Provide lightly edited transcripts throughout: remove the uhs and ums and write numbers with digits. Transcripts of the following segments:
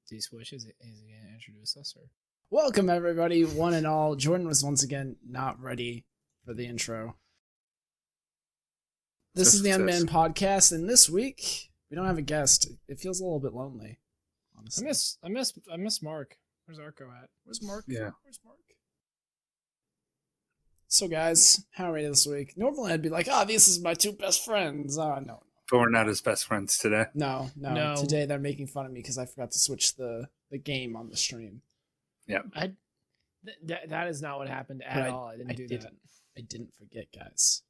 D-Switch is going to introduce us? Or? Welcome, everybody, one and all. Jordan was once again not ready for the intro. This is the Unbanned Podcast, and this week we don't have a guest. It feels a little bit lonely, honestly. I miss Mark. Where's Arco at? Where's Mark? Yeah. Where's Mark? So, guys, how are you this week? Normally, I'd be like, this is my two best friends. No. But we're not his best friends today. No. Today, they're making fun of me because I forgot to switch the game on the stream. Yeah. That is not what happened at all. I didn't do that. I didn't forget, guys.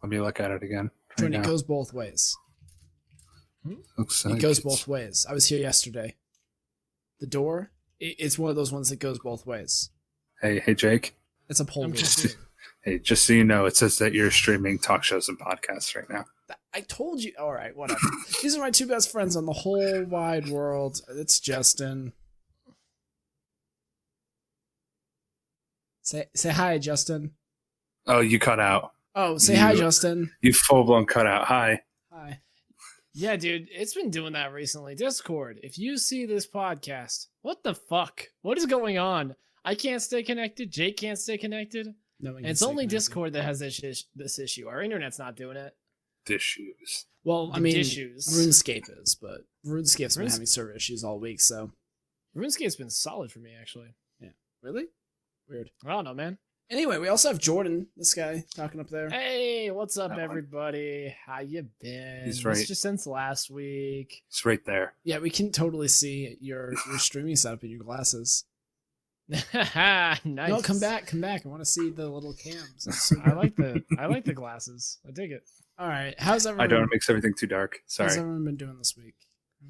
Let me look at it again. Jordan, it goes both ways. It goes both ways. I was here yesterday. The door, it's one of those ones that goes both ways. Hey, Jake. It's a poll. Hey, just so you know, it says that you're streaming talk shows and podcasts right now. I told you. All right, whatever. These are my two best friends on the whole wide world. It's Justin. Say hi, Justin. Oh, you cut out. Oh, say hi, Justin. You full-blown cut out. Hi. Hi. Yeah, dude, it's been doing that recently. Discord, if you see this podcast, what the fuck? What is going on? I can't stay connected. Jake can't stay connected. No, and it's only Discord that has this issue. Our internet's not doing it. Dishes. Well, I mean, RuneScape is, but RuneScape's been having server issues all week, so. RuneScape's been solid for me, actually. Yeah. Really? Weird. I don't know, man. Anyway, we also have Jordan, this guy, talking up there. Hey, what's up, everybody? How you been? He's right. It's just since last week. It's right there. Yeah, we can totally see your streaming setup in your glasses. Nice. No, come back. I want to see the little cams. I like the glasses. I dig it. All right, how's everyone? I don't want to mix everything too dark. Sorry. How's everyone been doing this week?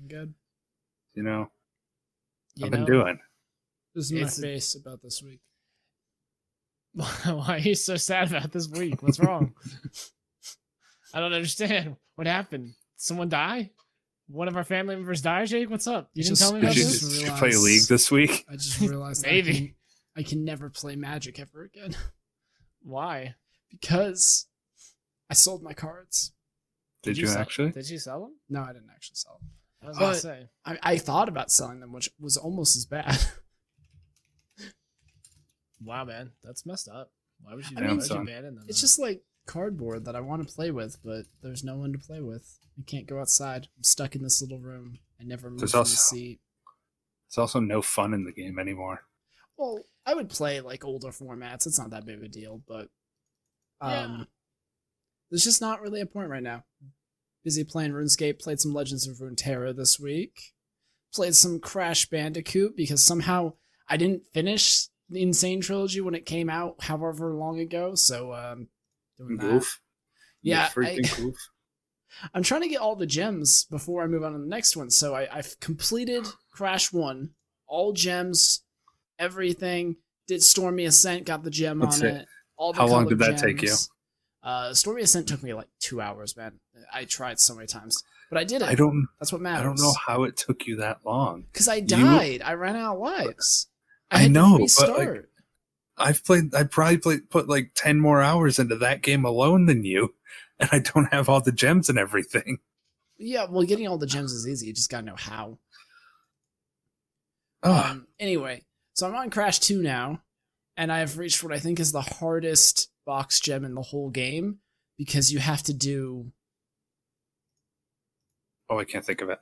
Good. I've been doing. This is my face about this week. Why are you so sad about this week? What's wrong? I don't understand. What happened? Someone die? One of our family members die, Jake? What's up? You didn't tell me about this? Did you play League this week? I just realized maybe I can never play Magic ever again. Why? Because I sold my cards. Did you actually? Did you sell them? No, I didn't actually sell them. I was going to say. I thought about selling them, which was almost as bad. Wow, man, that's messed up. Why would you abandon them? It's just like cardboard that I want to play with, but there's no one to play with. I can't go outside. I'm stuck in this little room. I never move from the seat. There's also no fun in the game anymore. Well, I would play like older formats. It's not that big of a deal, but there's just not really a point right now. Busy playing RuneScape. Played some Legends of Runeterra this week. Played some Crash Bandicoot because somehow I didn't finish the Insane Trilogy when it came out however long ago, so doing that. Goof. Yeah, goof. I'm trying to get all the gems before I move on to the next one, so I've completed Crash 1, all gems, everything, did Stormy Ascent, got the gem on it. All the How long did that gems. take you? Stormy Ascent took me like 2 hours, man. I tried so many times, but I did it. That's what matters. I don't know how it took you that long. Because I died. I ran out of lives. I know, but like, I probably put like 10 more hours into that game alone than you, and I don't have all the gems and everything. Yeah, well, getting all the gems is easy. You just gotta know how. Anyway, so I'm on Crash 2 now, and I've reached what I think is the hardest box gem in the whole game, because you have to do... Oh, I can't think of it.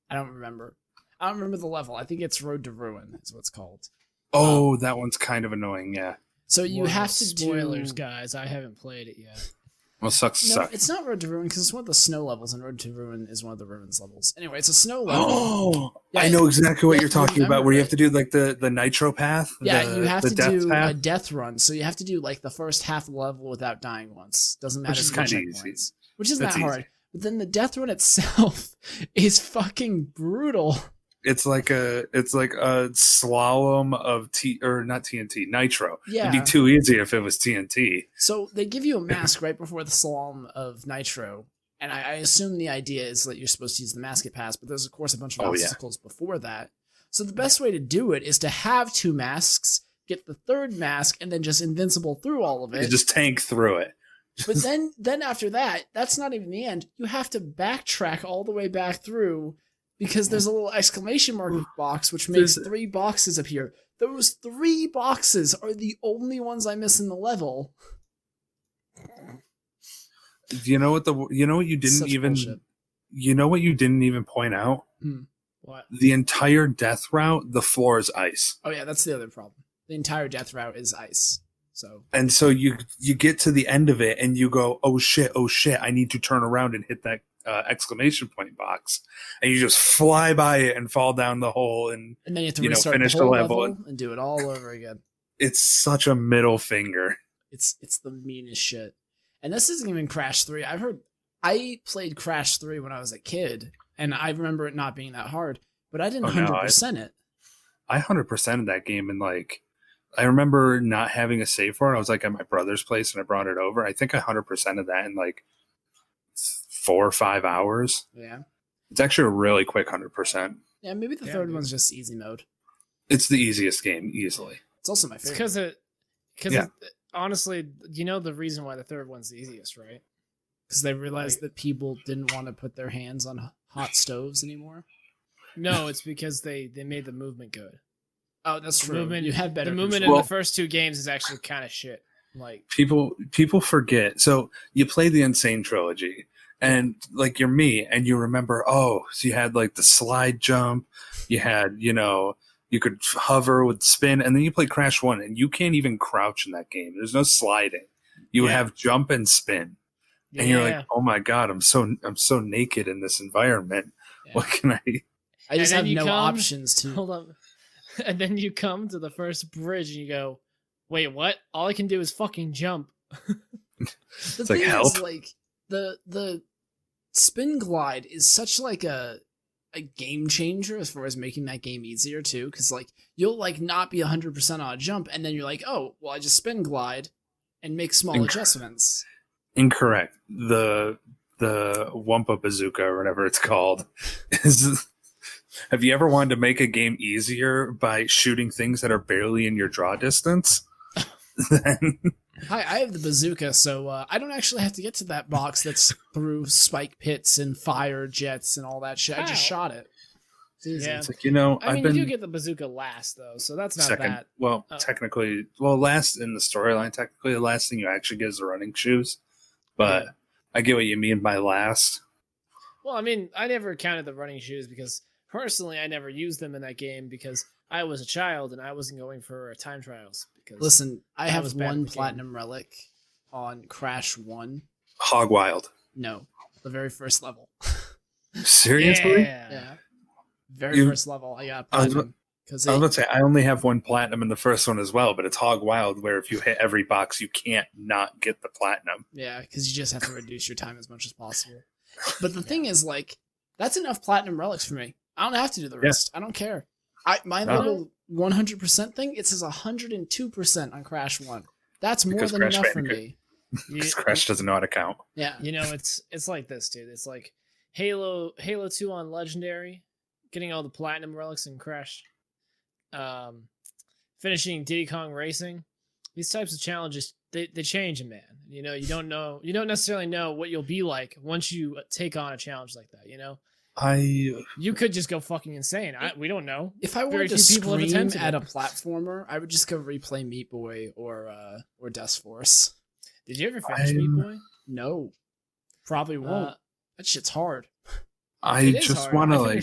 I don't remember the level. I think it's Road to Ruin is what it's called. Oh, that one's kind of annoying, yeah. So you have to spoilers, guys. I haven't played it yet. Well, sucks. No, it's not Road to Ruin because it's one of the snow levels, and Road to Ruin is one of the ruins levels. Anyway, it's a snow level. Oh, yeah, I know exactly what you're talking about, where you have to do like the nitro path. Yeah, you have to do a death run. So you have to do like the first half of the level without dying once. Doesn't matter. Which is kind of easy. Which isn't that hard. But then the death run itself is fucking brutal. It's like a slalom of not TNT, Nitro. Yeah. It'd be too easy if it was TNT. So they give you a mask right before the slalom of Nitro, and I assume the idea is that you're supposed to use the mask it pass, but there's of course a bunch of obstacles before that. So the best way to do it is to have 2 masks, get the third mask, and then just invincible through all of it. You just tank through it. But then after that, that's not even the end. You have to backtrack all the way back through Because there's a little exclamation mark box, which makes 3 boxes appear. Those 3 boxes are the only ones I miss in the level. You know what you didn't even point out? What? The entire death route, the floor is ice. Oh yeah, that's the other problem. The entire death route is ice. So you get to the end of it and you go, oh shit, I need to turn around and hit that exclamation point box, and you just fly by it and fall down the hole, and then you have to restart finish the whole level and do it all over again. It's such a middle finger. It's the meanest shit. And this isn't even Crash 3. I played Crash 3 when I was a kid, and I remember it not being that hard, but I didn't 100% it. I 100%ed that game, and I remember not having a save for it. I was at my brother's place and I brought it over. I think I 100%ed that in 4 or 5 hours. Yeah. It's actually a really quick 100%. Yeah, maybe the third one's just easy mode. It's the easiest game, easily. It's also my favorite. Because honestly, you know the reason why the third one's the easiest, right? Because they realized that people didn't want to put their hands on hot stoves anymore. No, it's because they made the movement good. Oh, that's true. You have better. The movement in the first 2 games is actually kind of shit. People forget. So you play the Insane trilogy, and you're me, and you remember. Oh, so you had the slide jump. You had you could hover with spin, and then you play Crash 1, and you can't even crouch in that game. There's no sliding. You have jump and spin, and you're like, oh my god, I'm so naked in this environment. Yeah. What can I? I just have no options to hold up. And then you come to the first bridge and you go, wait, what? All I can do is fucking jump. The thing is, the spin glide is such a game changer as far as making that game easier too, because you'll not be 100% on a jump, and then you're like, oh, well, I just spin glide and make small adjustments. Incorrect. The Wumpa Bazooka or whatever it's called is. Have you ever wanted to make a game easier by shooting things that are barely in your draw distance? Hi, I have the bazooka, so I don't actually have to get to that box that's through spike pits and fire jets and all that shit. I just shot it. It's easy. Yeah. It's you do get the bazooka last, though, so that's not second, that. Well, technically, last in the storyline, technically, the last thing you actually get is the running shoes. But I get what you mean by last. Well, I never counted the running shoes because... Personally, I never used them in that game because I was a child and I wasn't going for time trials. Because listen, I have 1 platinum relic on Crash 1. Hog Wild. No, the very first level. Seriously? Yeah. First level, I got platinum. I was about to say, I only have 1 platinum in the first one as well, but it's Hog Wild, where if you hit every box, you can't not get the platinum. Yeah, because you just have to reduce your time as much as possible. But the thing is, that's enough platinum relics for me. I don't have to do the rest. Yeah. I don't care. My little 100% thing, it says 102% on Crash 1. That's more than enough for me. Because Crash doesn't know how to count. Yeah. It's like this, dude. It's like Halo 2 on Legendary, getting all the platinum relics in Crash, finishing Diddy Kong Racing. These types of challenges, they change, man. You don't necessarily know what you'll be like once you take on a challenge like that, You could just go fucking insane. We don't know. If I wanted to scream at a platformer, I would just go replay Meat Boy or Dust Force. Did you ever finish Meat Boy? No. Probably won't. That shit's hard. I just want to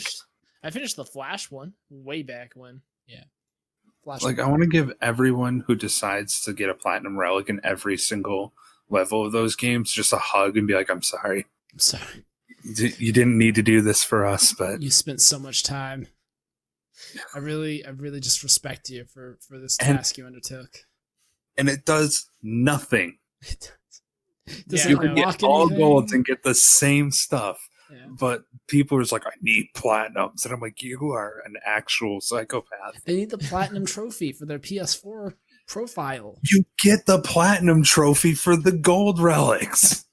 I finished the Flash one way back when. Yeah. Flash I want to give everyone who decides to get a platinum relic in every single level of those games just a hug and be like, I'm sorry. I'm sorry. You didn't need to do this for us, but you spent so much time. I really just respect you for this task you undertook. And it does nothing. Does you can get all golds and get the same stuff. Yeah. But people are just like, I need platinums. And I'm like, you are an actual psychopath. They need the platinum trophy for their PS4 profile. You get the platinum trophy for the gold relics.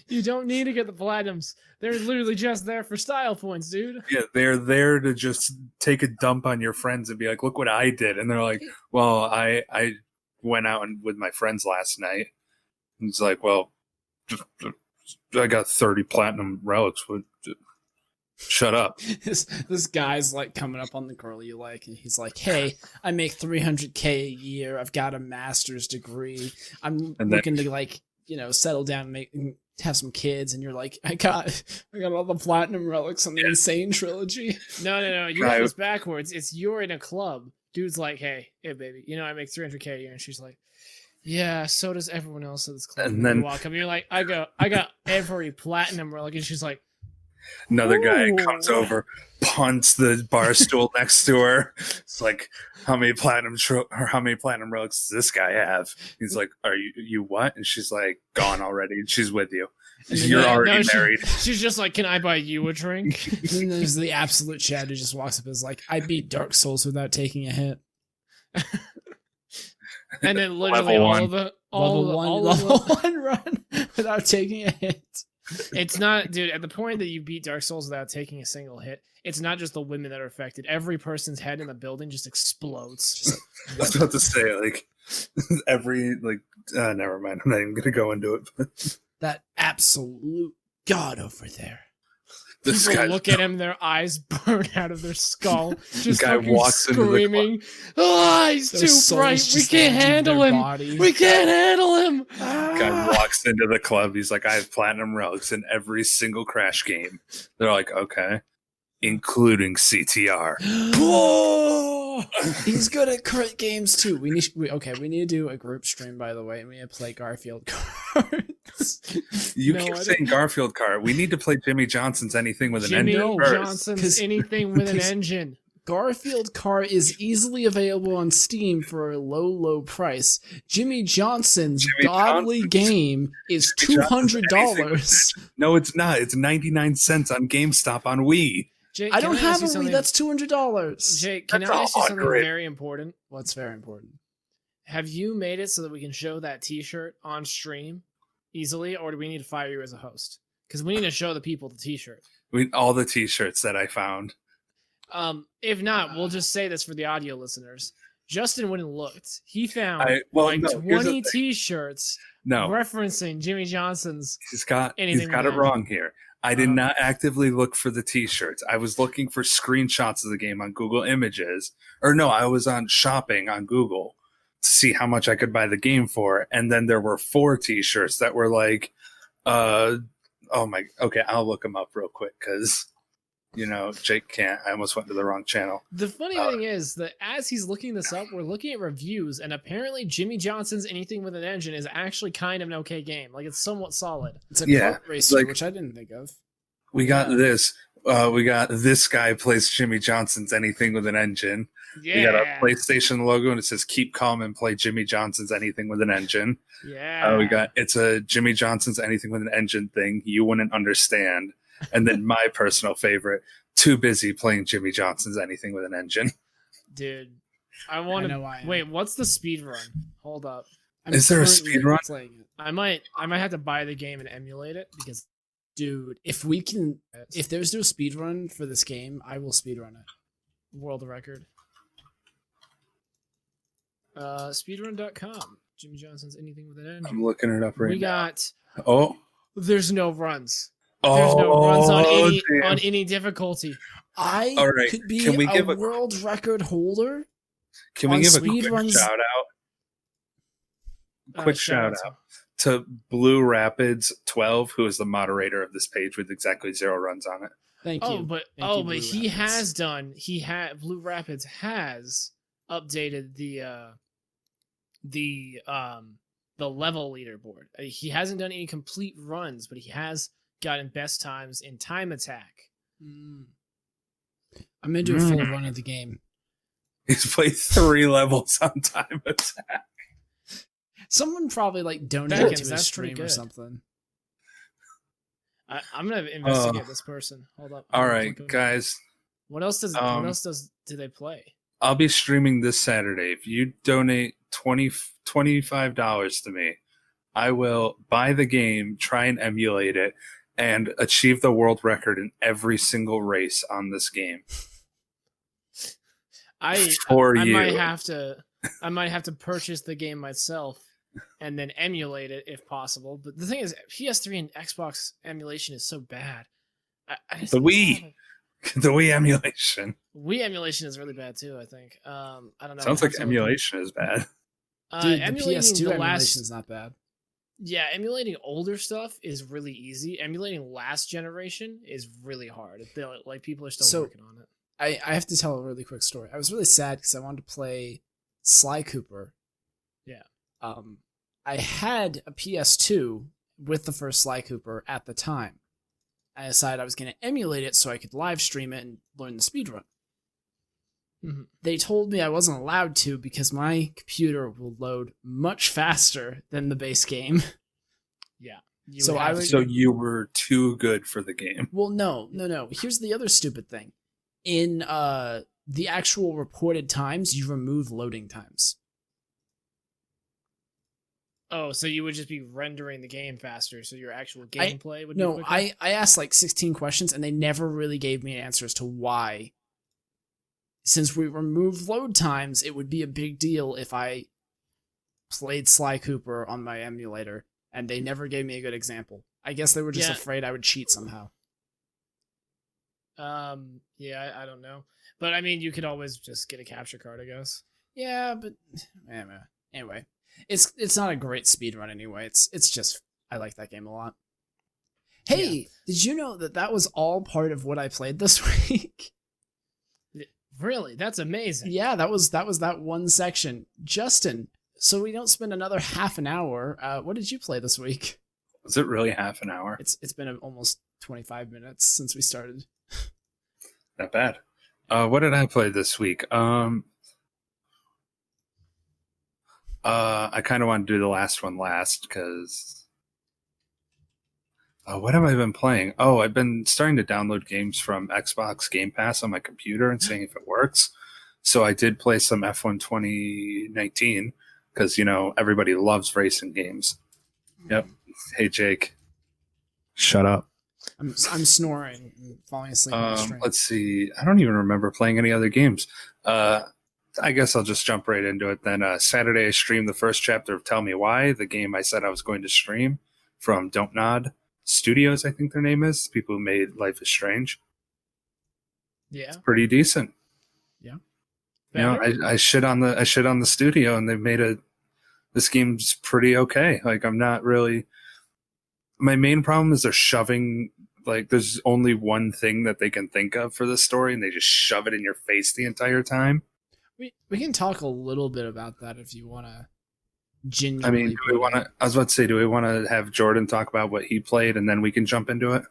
You don't need to get the platinums. They're literally just there for style points, dude. Yeah, they're there to just take a dump on your friends and be like, look what I did. And they're like, well, I went out with my friends last night. And it's like, well, just I got 30 platinum relics. Shut up. This guy's like coming up on the girl you like, and he's like, "Hey, I make $300K a year. I've got a master's degree. I'm looking to like, settle down and have some kids." And you're like, "I got all the platinum relics on the Insane trilogy." No. You got this backwards. It's you're in a club. Dude's like, hey, baby, I make $300K a year," and she's like, "Yeah, so does everyone else at this club." And then you walk up, and you're like, I got every platinum relic," and she's like. Another guy comes over, punts the bar stool next to her. It's like, how many platinum relics does this guy have? He's like, "Are you what?" And she's like, "Gone already." And she's with you. You're already married. She's just like, "Can I buy you a drink?" And then there's the absolute Chad who just walks up and is like, "I beat Dark Souls without taking a hit." And then literally level one run without taking a hit. It's not, dude, at the point that you beat Dark Souls without taking a single hit, it's not just the women that are affected. Every person's head in the building just explodes. I was about to say, like, never mind. I'm not even going to go into it. That absolute god over there. People look at him, their eyes burn out of their skull. Just guy walks screaming, into the "Oh, he's too bright. We can't handle him. We can't handle him." Guy walks into the club. He's like, "I have platinum relics in every single Crash game." They're like, "Okay." Including CTR. Whoa! He's good at current games too. We need to do a group stream, by the way, and we need to play Garfield cards. You keep saying Garfield card. We need to play Jimmy Johnson's Anything with an Engine. Jimmy Johnson's Anything with an Engine. Garfield car is easily available on Steam for a low price. Jimmy Johnson's godly game is $200. No, it's not. It's 99 cents on GameStop on Wii. Jake, I don't have a Wii. That's $200. Jake, can I ask you something very important? What's very important? Have you made it so that we can show that T-shirt on stream easily, or do we need to fire you as a host? Because we need to show the people the T-shirt. All the T-shirts that I found. If not, we'll just say this for the audio listeners. Justin went and looked. He found 20 T-shirts referencing Jimmy Johnson's. He's got it wrong here. I did not actively look for the T-shirts. I was looking for screenshots of the game on Google Images. Or no, I was on shopping on Google to see how much I could buy the game for. And then there were 4 T-shirts that were like, okay, I'll look them up real quick because, Jake can't. I almost went to the wrong channel. The funny thing is that as he's looking this up, we're looking at reviews, and apparently Jimmy Johnson's Anything with an Engine is actually kind of an okay game. Like, it's somewhat solid. It's a kart racer, which I didn't think of. We got this. We got this guy plays Jimmy Johnson's Anything with an Engine. Yeah. We got a PlayStation logo, and it says "Keep calm and play Jimmy Johnson's Anything with an Engine." Yeah. It's a Jimmy Johnson's Anything with an Engine thing you wouldn't understand. And then my personal favorite, too busy playing Jimmy Johnson's Anything with an Engine. Dude, I want to wait. What's the speed run? Hold up. Is there a speed run? I might have to buy the game and emulate it because, dude, if there's no speed run for this game, I will speed run it. World record. Speedrun.com. Jimmy Johnson's Anything with an Engine. I'm looking it up right now. We got. Oh. There's no runs. There's no runs on any difficulty. I could be a world record holder. Can we give a quick shout out? Quick shout out to Blue Rapids 12, who is the moderator of this page with exactly 0 runs on it. Thank you. But Blue Rapids has updated the level leaderboard. He hasn't done any complete runs, but he has gotten best times in Time Attack. I'm gonna do a full run of the game. He's played 3 levels on Time Attack. Someone probably donated to his stream or something. I'm gonna investigate this person. Hold up. All right, guys. What else do they play? I'll be streaming this Saturday. If you donate $25 to me, I will buy the game, try and emulate it, and achieve the world record in every single race on this game. I might have to purchase the game myself and then emulate it if possible. But the thing is, PS3 and Xbox emulation is so bad. The Wii emulation. Wii emulation is really bad too. I think. I don't know. Sounds like emulation is bad. Dude, the emulating PS2 the emulation is not bad. Yeah, emulating older stuff is really easy. Emulating last generation is really hard. Like people are still working on it. I have to tell a really quick story. I was really sad because I wanted to play Sly Cooper. Yeah. I had a PS2 with the first Sly Cooper at the time. I decided I was going to emulate it so I could live stream it and learn the speedrun. Mm-hmm. They told me I wasn't allowed to because my computer will load much faster than the base game. Yeah. So you were too good for the game. Well, no. Here's the other stupid thing. In the actual reported times, you remove loading times. Oh, so you would just be rendering the game faster, so your actual gameplay would be quicker? I asked like 16 questions, and they never really gave me answers to why. Since we removed load times, it would be a big deal if I played Sly Cooper on my emulator, and they never gave me a good example. I guess they were just afraid I would cheat somehow. Yeah, I don't know. But I mean, you could always just get a capture card, I guess. Yeah, but anyway, it's not a great speedrun anyway. It's just I like that game a lot. Hey, did you know that was all part of what I played this week? Really? That's amazing. Yeah, that was that one section. Justin, so we don't spend another half an hour. What did you play this week? Was it really half an hour? It's been almost 25 minutes since we started. Not bad. What did I play this week? I kind of want to do the last one last because what have I been playing? Oh, I've been starting to download games from Xbox Game Pass on my computer and seeing if it works. So I did play some F1 2019 because, everybody loves racing games. Yep. Hey, Jake. Shut up. I'm snoring and falling asleep on the stream. Let's see. I don't even remember playing any other games. I guess I'll just jump right into it then. Saturday, I streamed the first chapter of Tell Me Why, the game I said I was going to stream from Don't Nod Studios, I think their name is. People who made Life is Strange. Yeah. It's pretty decent. Yeah. I shit on the studio and they've made this game's pretty okay. Like I'm not really. My main problem is they're shoving, like, there's only one thing that they can think of for this story, and they just shove it in your face the entire time. We can talk a little bit about that if you want to genuinely. I mean, I was about to say, do we want to have Jordan talk about what he played, and then we can jump into it?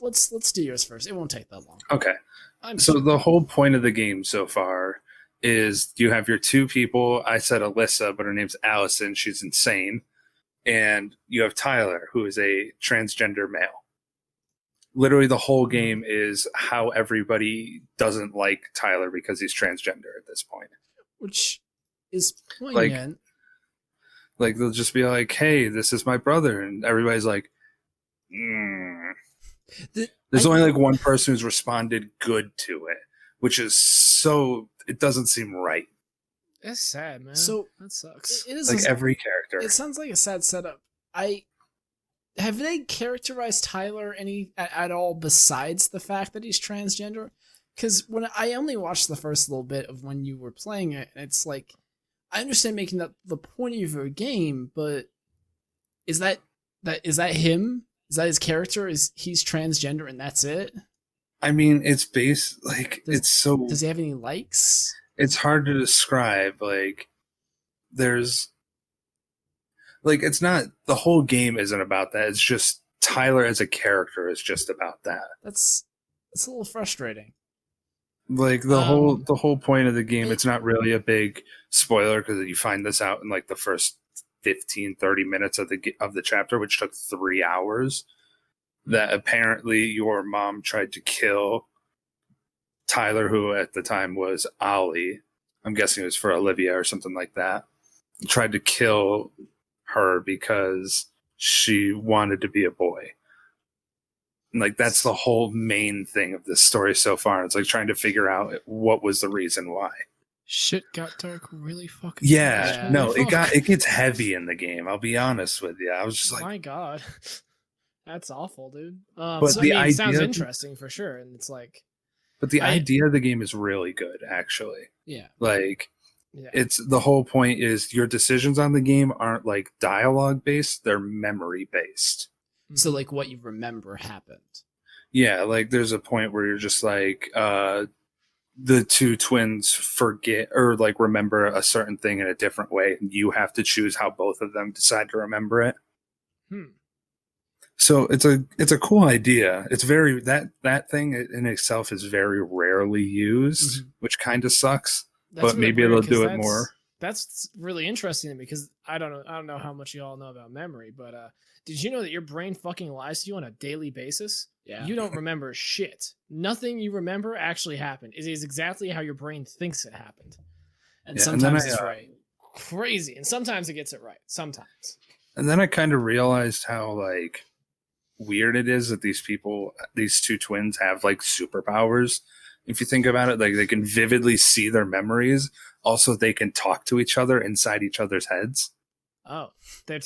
Let's do yours first. It won't take that long. Okay. So the whole point of the game so far is you have your two people. I said Alyssa, but her name's Allison. She's insane. And you have Tyler, who is a transgender male. Literally the whole game is how everybody doesn't like Tyler because he's transgender at this point. Which is poignant. Like they'll just be like, hey, this is my brother. And everybody's like, There's only like one person who's responded good to it, which is it doesn't seem right. That's sad, man. So that sucks. It is like every character. It sounds like a sad setup. Have they characterized Tyler at all besides the fact that he's transgender? Because when I only watched the first little bit of when you were playing it, and it's like I understand making that the point of your game, but is that him? Is that his character? Is he's transgender and that's it? I mean, it's based Does he have any likes? It's hard to describe. Like, there's it's not the whole game isn't about that. It's just Tyler as a character is just about that. That's a little frustrating. Like the whole point of the game, it's not really a big spoiler because you find this out in like the first 15, 30 minutes of the chapter, which took 3 hours. That apparently your mom tried to kill Tyler, who at the time was Ollie. I'm guessing it was for Olivia or something like that. Tried to kill her because she wanted to be a boy. And like that's the whole main thing of this story so far. It's like trying to figure out what was the reason why. Shit got dark really fucking Yeah, fast. no, Holy fuck. it gets heavy in the game. I'll be honest with you. I was just like, My God, that's awful, dude. but So, the I mean, it sounds idea, interesting for sure, and it's like, but the I- idea of the game is really good, actually. Yeah. Like, yeah, it's the whole point is your decisions on the game aren't like dialogue based; they're memory based. So like what you remember happened. Yeah, like there's a point where you're just like, the two twins forget or like remember a certain thing in a different way, and you have to choose how both of them decide to remember it. So it's a cool idea. It's very that thing in itself is very rarely used, which kind of sucks. That's but really maybe weird, they'll do it 'cause more. That's really interesting to me because I don't know how much you all know about memory, but did you know that your brain fucking lies to you on a daily basis? Yeah. You don't remember shit. Nothing you remember actually happened. It is exactly how your brain thinks it happened. And Yeah, sometimes and then it's right. Crazy. And sometimes it gets it right. Sometimes. And then I kind of realized how like weird it is that these two twins have like superpowers. If you think about it, like they can vividly see their memories. Also, they can talk to each other inside each other's heads. Oh, they're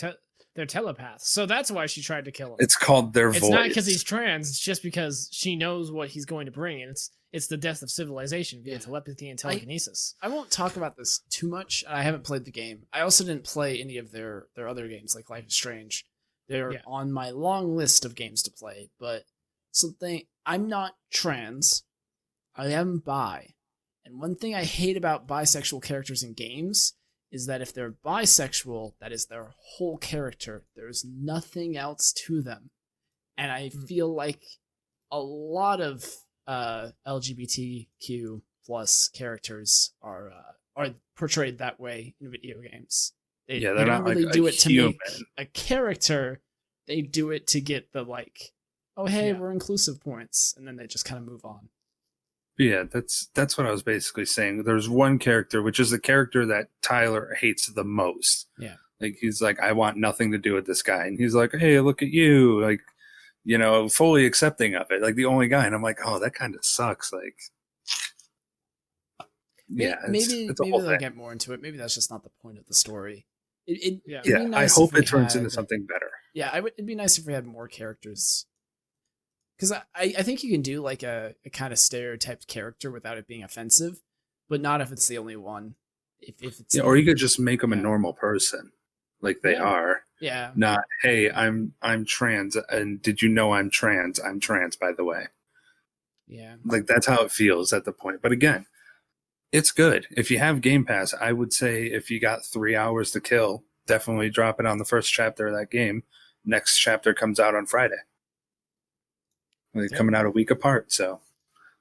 telepaths. So that's why she tried to kill him. It's called their voice. It's not because he's trans. It's just because she knows what he's going to bring, and it's the death of civilization via telepathy and telekinesis. I won't talk about this too much. I haven't played the game. I also didn't play any of their other games like Life is Strange. They're on my long list of games to play, but something I'm not trans. I am bi. And one thing I hate about bisexual characters in games is that if they're bisexual, that is their whole character. There's nothing else to them. And I feel like a lot of LGBTQ plus characters are portrayed that way in video games. They don't really do it to make a character. They do it to get the like, oh hey, we're inclusive points, and then they just kind of move on. Yeah, that's what I was basically saying. There's one character, which is the character that Tyler hates the most. Yeah. Like, he's like, I want nothing to do with this guy. And he's like, hey, look at you. Like, you know, fully accepting of it. Like, the only guy. And I'm like, oh, that kind of sucks. Like, yeah. Maybe whole they'll thing. get more into it. Maybe that's just not the point of the story. It'd be Yeah, nice I hope if we it turns had- into something better. Yeah, it'd be nice if we had more characters. Because I think you can do like a kind of stereotyped character without it being offensive, but not if it's the only one. If it's Yeah, or you could just make them a normal person, like they are. Yeah. Not, hey, I'm trans, and did you know I'm trans? I'm trans, by the way. Yeah. Like, that's how it feels at the point. But again, it's good. If you have Game Pass, I would say if you got 3 hours to kill, definitely drop it on the first chapter of that game. Next chapter comes out on Friday. They're coming out a week apart, so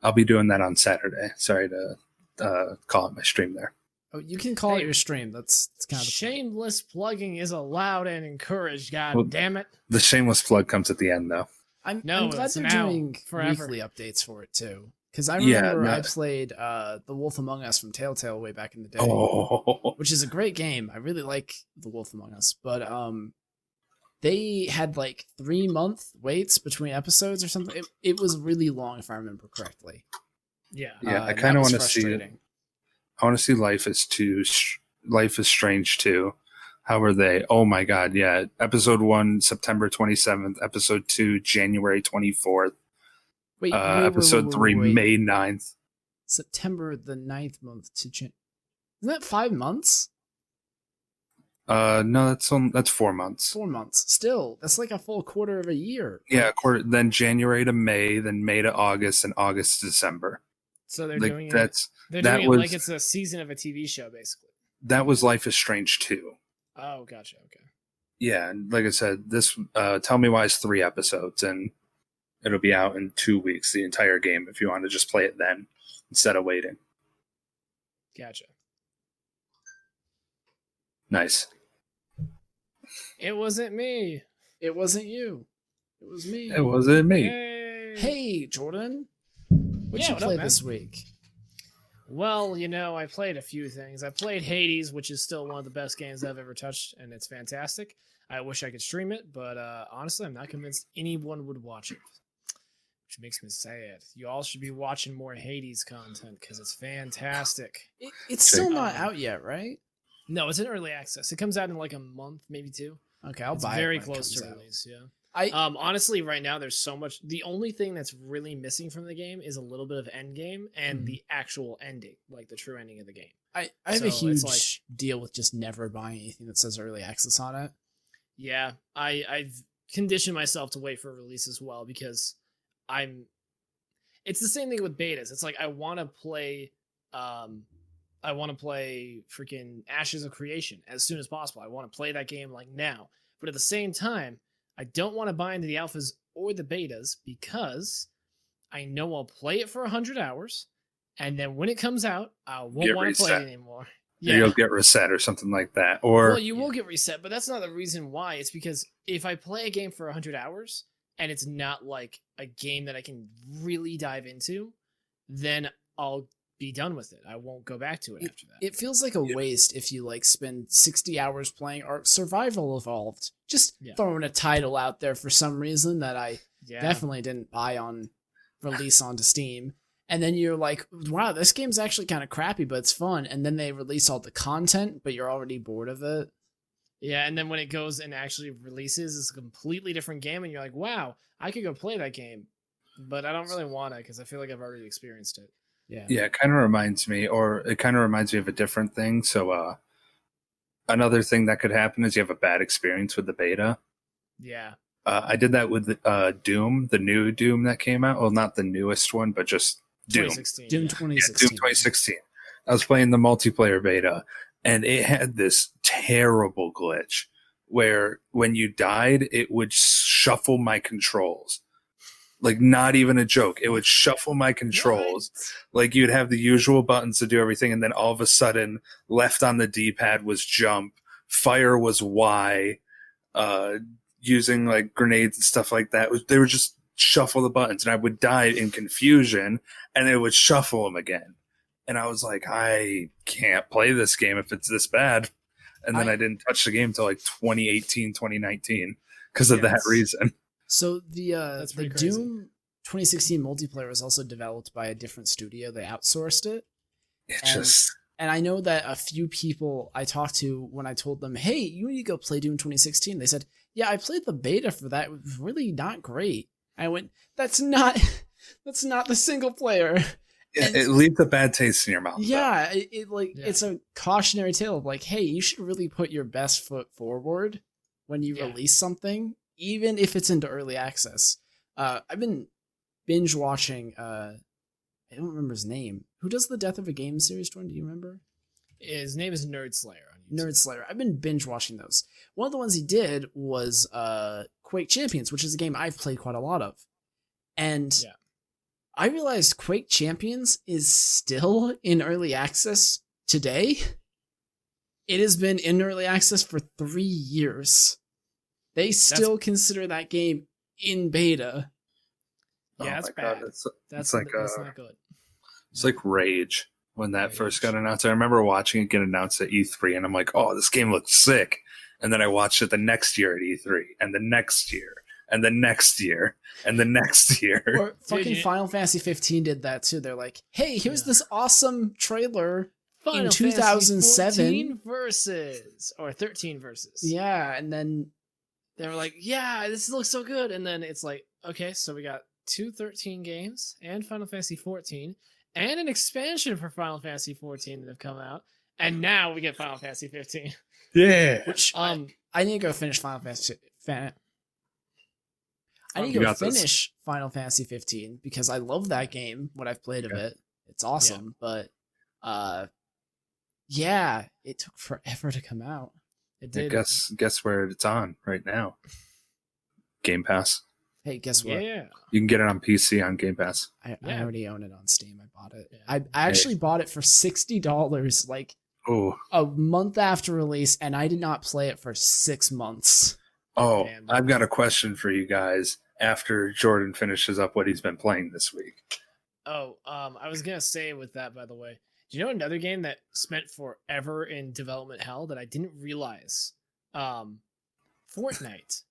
I'll be doing that on Saturday. Sorry to call it my stream there. Oh, you can call it your stream. That's kind of shameless plugging is allowed and encouraged. God damn it! The shameless plug comes at the end, though. I'm glad they're doing weekly updates for it too. Because I remember I played The Wolf Among Us from Telltale way back in the day, which is a great game. I really like The Wolf Among Us, but they had like 3-month waits between episodes or something. It was really long, if I remember correctly. Yeah, I kind of want to see it. I want to see Life is Strange too. How are they? Oh my god, yeah. Episode 1, September 27th. Episode 2, January 24th. Wait, episode 3, May 9th. September the 9th month to Isn't that 5 months? No, that's 4 months. 4 months. Still, that's like a full quarter of a year. Yeah, quarter. Then January to May, then May to August, and August to December. So they're like, doing that's, it. They're that doing was, it like it's a season of a TV show, basically. That was Life is Strange 2. Oh, gotcha. Okay. Yeah, and like I said, this Tell Me Why is 3 episodes, and it'll be out in 2 weeks, the entire game, if you want to just play it then instead of waiting. Gotcha. Nice. It wasn't me. It wasn't you. It was me. It wasn't me. Hey, Jordan. What'd you play this week? Well, you know, I played a few things. I played Hades, which is still one of the best games I've ever touched, and it's fantastic. I wish I could stream it, but honestly, I'm not convinced anyone would watch it. which makes me sad. You all should be watching more Hades content because it's fantastic. It's still not out yet, right? No, it's in early access. It comes out in like a month, maybe 2. Okay, I'll it's buy very it. Very close to release. Yeah. I honestly, right now there's so much. The only thing that's really missing from the game is a little bit of end game and the actual ending, like the true ending of the game. I have a huge deal with just never buying anything that says early access on it. Yeah, I've conditioned myself to wait for release as well because it's the same thing with betas. It's like I want to play freaking Ashes of Creation as soon as possible. I want to play that game like now. But at the same time, I don't want to buy into the alphas or the betas because I know I'll play it for 100 hours, and then when it comes out, I won't want to play it anymore. Yeah. Or you'll get reset or something like that. Or well, you will get reset, but that's not the reason why. It's because if I play a game for 100 hours and it's not like a game that I can really dive into, then I'll be done with it. I won't go back to it after that. It feels like a waste if you like spend 60 hours playing Ark Survival Evolved. Just throwing a title out there for some reason that I definitely didn't buy on release onto Steam. And then you're like, wow, this game's actually kind of crappy, but it's fun. And then they release all the content, but you're already bored of it. Yeah, and then when it goes and actually releases, it's a completely different game, and you're like, wow, I could go play that game, but I don't really want to because I feel like I've already experienced it. Yeah, it kind of reminds me of a different thing. So another thing that could happen is you have a bad experience with the beta. Yeah. I did that with Doom, the new Doom that came out. Well, not the newest one, but just Doom. 2016. Doom 2016. Doom 2016. I was playing the multiplayer beta, and it had this terrible glitch where when you died, it would shuffle my controls. Like, not even a joke. It would shuffle my controls. What? Like, you'd have the usual buttons to do everything, and then all of a sudden, left on the D-pad was jump, fire was Y, using, like, grenades and stuff like that. They would just shuffle the buttons, and I would die in confusion, and it would shuffle them again. And I was like, I can't play this game if it's this bad. And then I didn't touch the game until, like, 2018, 2019 because of that reason. So the Doom 2016 multiplayer was also developed by a different studio. They outsourced it. And I know that a few people I talked to, when I told them, hey, you need to go play Doom 2016, they said, yeah, I played the beta for that. It was really not great. I went, that's not the single player. Yeah, it leaves a bad taste in your mouth. Yeah, it's a cautionary tale of like, hey, you should really put your best foot forward when you release something, even if it's into early access. I've been binge watching. I don't remember his name. Who does the Death of a Game series? Jordan, do you remember? His name is Nerd Slayer on YouTube. Nerd Slayer. I've been binge watching those. One of the ones he did was Quake Champions, which is a game I've played quite a lot of, and I realized Quake Champions is still in early access today. It has been in early access for 3 years. They still consider that game in beta. Yeah, that's bad. That's not good. It's like Rage when that first got announced. I remember watching it get announced at E3, and I'm like, oh, this game looks sick. And then I watched it the next year at E3, and the next year, and the next year, and the next year. Or fucking Final Fantasy 15 did that too. They're like, hey, here's this awesome trailer in 2007 versus or 13 versus. Yeah, and then they were like, yeah, this looks so good. And then it's like, okay, so we got 2 13 games and Final Fantasy 14 and an expansion for Final Fantasy 14 that have come out. And now we get Final Fantasy 15. Yeah. Which I need to go finish Final Fantasy. I need to go finish Final Fantasy 15 because I love that game. What I've played of it, it's awesome. But it took forever to come out. It did. Guess where it's on right now? Game Pass. Hey, guess what? Yeah. You can get it on PC on Game Pass. I already own it on Steam. I bought it. Yeah. I actually bought it for $60 like a month after release, and I did not play it for 6 months. Oh, damn. I've got a question for you guys after Jordan finishes up what he's been playing this week. Oh, I was going to say with that, by the way, do you know another game that spent forever in development hell that I didn't realize? Fortnite.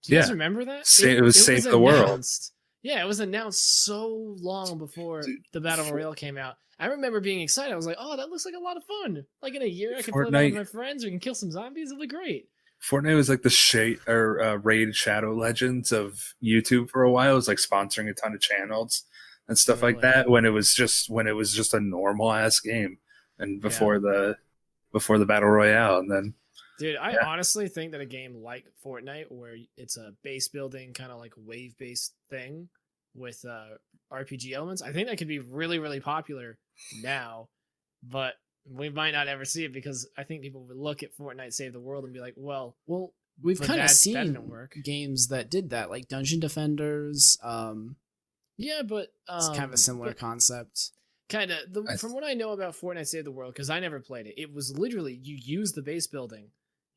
Do you guys remember that? It was Save the World. Yeah, it was announced so long before the Battle Royale came out. I remember being excited. I was like, "Oh, that looks like a lot of fun! Like in a year, I can play that with my friends. We can kill some zombies. It'll be great." Fortnite was like the Raid Shadow Legends of YouTube for a while. It was like sponsoring a ton of channels and stuff like that when it was just a normal ass game, and before the Battle Royale, and then. Dude, I honestly think that a game like Fortnite, where it's a base building kind of like wave based thing with RPG elements, I think that could be really, really popular now, but we might not ever see it because I think people would look at Fortnite Save the World and be like, well, we've kind of seen games that did that, like Dungeon Defenders. Yeah, but it's kind of a similar concept. Kind of. From what I know about Fortnite Save the World, because I never played it, it was literally you use the base building.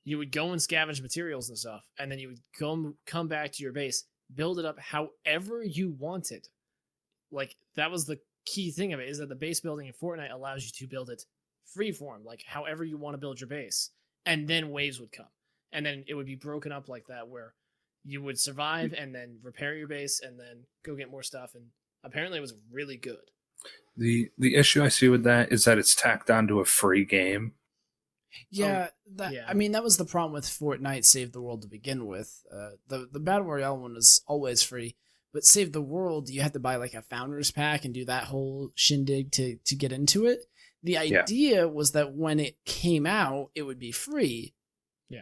You would go and scavenge materials and stuff, and then you would come back to your base, build it up however you wanted. Like, that was the key thing of it, is that the base building in Fortnite allows you to build it freeform, like however you want to build your base. And then waves would come. And then it would be broken up like that, where you would survive and then repair your base and then go get more stuff. And apparently it was really good. The issue I see with that is that it's tacked onto a free game. Yeah, I mean, that was the problem with Fortnite Save the World to begin with. The Battle Royale one was always free, but Save the World, you had to buy like a Founders Pack and do that whole shindig to get into it. The idea was that when it came out, it would be free,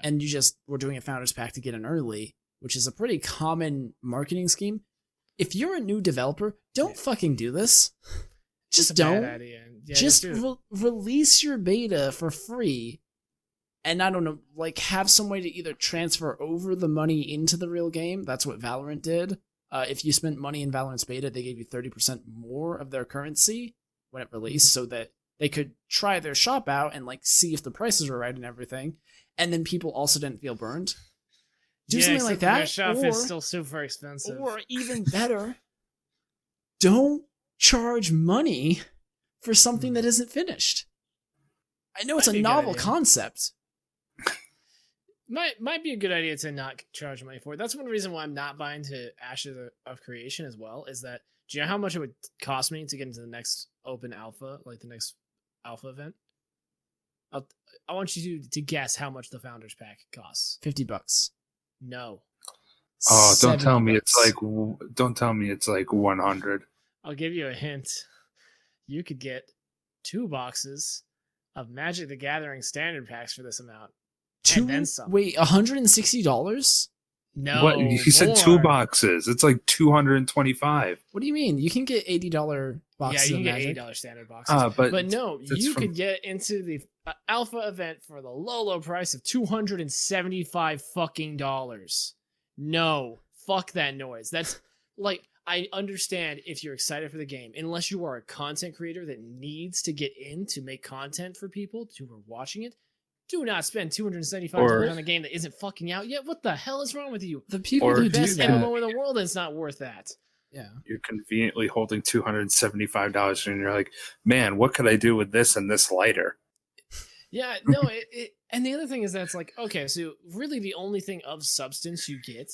and you just were doing a Founders Pack to get in early, which is a pretty common marketing scheme. If you're a new developer, don't fucking do this. Just don't. Yeah, just release your beta for free, and I don't know, like have some way to either transfer over the money into the real game. That's what Valorant did. If you spent money in Valorant's beta, they gave you 30% more of their currency when it released, so that they could try their shop out and like see if the prices were right and everything. And then people also didn't feel burned. Do something like that. Their shop is still super expensive. Or even better, don't charge money for something that isn't finished. I know it's a novel concept. Might be a good idea to not charge money for it. That's one reason why I'm not buying to Ashes of Creation as well, is that, do you know how much it would cost me to get into the next open alpha, like the next alpha event? I want you to guess how much the Founders Pack costs. $50. No. Oh, don't tell me it's like 100. I'll give you a hint. You could get 2 boxes of Magic the Gathering standard packs for this amount. And then some. Wait, $160? No. What? You said 2 boxes. It's like $225. What do you mean? You can get $80 boxes. Yeah, you can get $80 standard boxes. But no, you could get into the alpha event for the low price of $275 fucking dollars. No, fuck that noise. That's like, I understand if you're excited for the game, unless you are a content creator that needs to get in to make content for people who are watching it. Do not spend $275 on a game that isn't fucking out yet. What the hell is wrong with you? The people who best MMO in the world, and it's not worth that. Yeah, you're conveniently holding $275, and you're like, man, what could I do with this and this lighter? Yeah, no, and the other thing is that it's like, okay, so really the only thing of substance you get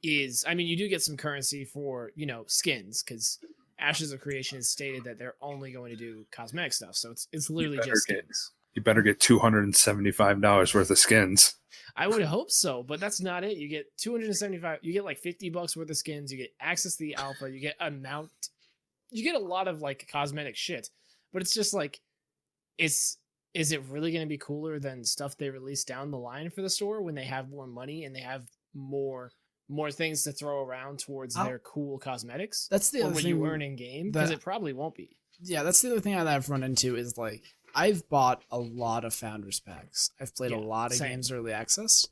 is, I mean, you do get some currency for, skins, because Ashes of Creation has stated that they're only going to do cosmetic stuff, so it's literally just skins. You better get $275 worth of skins. I would hope so, but that's not it. You get $275, you get like $50 worth of skins, you get access to the alpha, you get you get a lot of like cosmetic shit, but it's just like, is it really going to be cooler than stuff they release down the line for the store when they have more money and they have more things to throw around towards their cool cosmetics? That's the other thing you earn in game, because it probably won't be. Yeah, that's the other thing I've run into is like, I've bought a lot of Founders Packs. I've played a lot of games early access.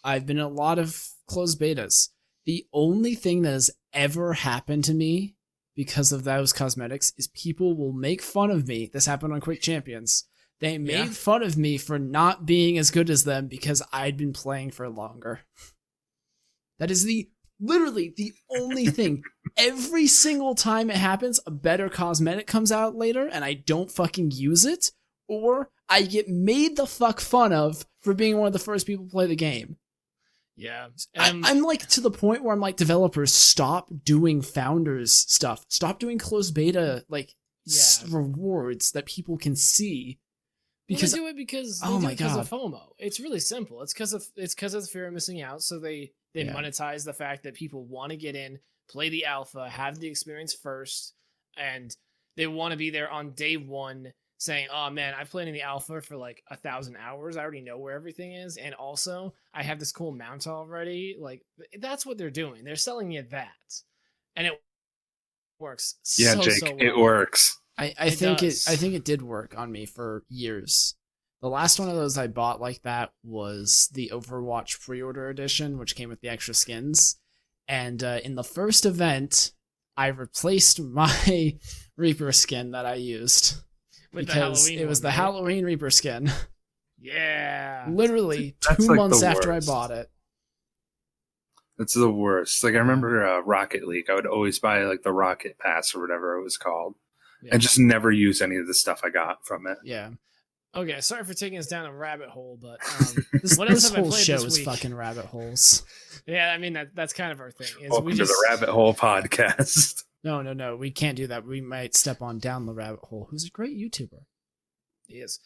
I've been in a lot of closed betas. The only thing that has ever happened to me because of those cosmetics is people will make fun of me. This happened on Quick Champions. They made fun of me for not being as good as them because I'd been playing for longer. That is literally the only thing. Every single time it happens, a better cosmetic comes out later and I don't fucking use it, or I get made the fuck fun of for being one of the first people to play the game. Yeah. I'm like to the point where I'm like, developers, stop doing founders stuff. Stop doing closed beta rewards that people can see. Because they do it because oh my God, of FOMO. It's really simple. It's because of the fear of missing out. So they monetize the fact that people want to get in, play the alpha, have the experience first, and they want to be there on day one saying, oh man, I've played in the alpha for like 1,000 hours. I already know where everything is. And also I have this cool mount already. Like that's what they're doing. They're selling you that. And it works. Yeah, Jake, so well. It works. I think it did work on me for years. The last one of those I bought like that was the Overwatch pre-order edition, which came with the extra skins. And in the first event, I replaced my Reaper skin that I used because it was the Halloween Reaper skin. Yeah. Literally 2 months after I bought it. That's the worst. Like I remember Rocket League. I would always buy like the Rocket Pass or whatever it was called. And just never use any of the stuff I got from it. Yeah. Okay, sorry for taking us down a rabbit hole, but this whole show is fucking rabbit holes. Yeah, I mean that's kind of our thing. Welcome to the Rabbit Hole Podcast. No, we can't do that. We might step on down the rabbit hole. Who's a great YouTuber? He is.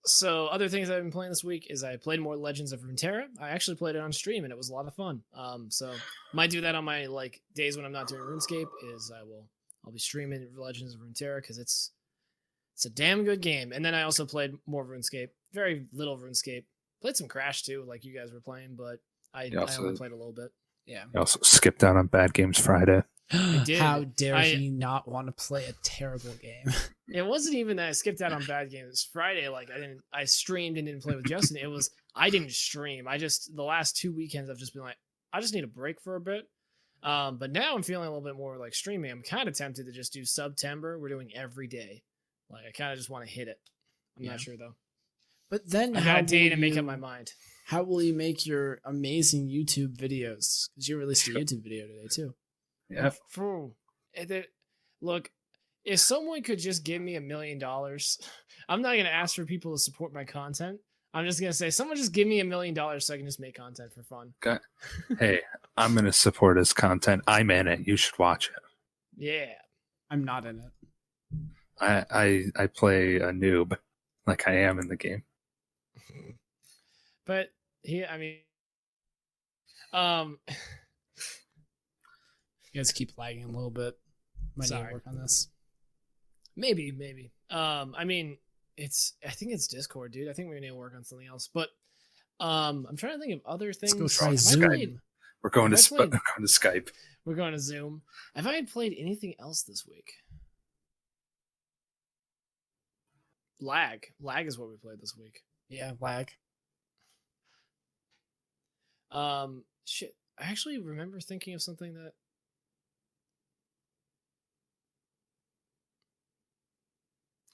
So other things I've been playing this week is I played more Legends of Runeterra. I actually played it on stream and it was a lot of fun. So might do that on my like days when I'm not doing RuneScape. I'll be streaming Legends of Runeterra because it's a damn good game. And then I also played more RuneScape. Very little RuneScape. Played some Crash too, like you guys were playing, but I only played a little bit. Yeah. I also skipped out on Bad Games Friday. I did. How dare he not want to play a terrible game? It wasn't even that I skipped out on Bad Games Friday. Like I streamed and didn't play with Justin. It was I didn't stream. The last 2 weekends I've just been like, I just need a break for a bit. But now I'm feeling a little bit more like streaming. I'm kind of tempted to just do September. We're doing every day. Like I kind of just want to hit it. I'm not sure though. But then I got a day to make up my mind. How will you make your amazing YouTube videos? Because you released a YouTube video today too. Yeah. Look, if someone could just give me $1 million, I'm not gonna ask for people to support my content. I'm just gonna say, someone just give me $1 million so I can just make content for fun. Okay. Hey, I'm gonna support his content. I'm in it. You should watch it. Yeah. I'm not in it. I play a noob, like I am in the game. But you guys keep lagging a little bit. Might need to work on this. Maybe. I think it's Discord, dude. I think we need to work on something else. But I'm trying to think of other things. Let's go try Zoom. We're going to Skype. We're going to Zoom. Have I played anything else this week? Lag is what we played this week. Yeah, lag. Shit. I actually remember thinking of something that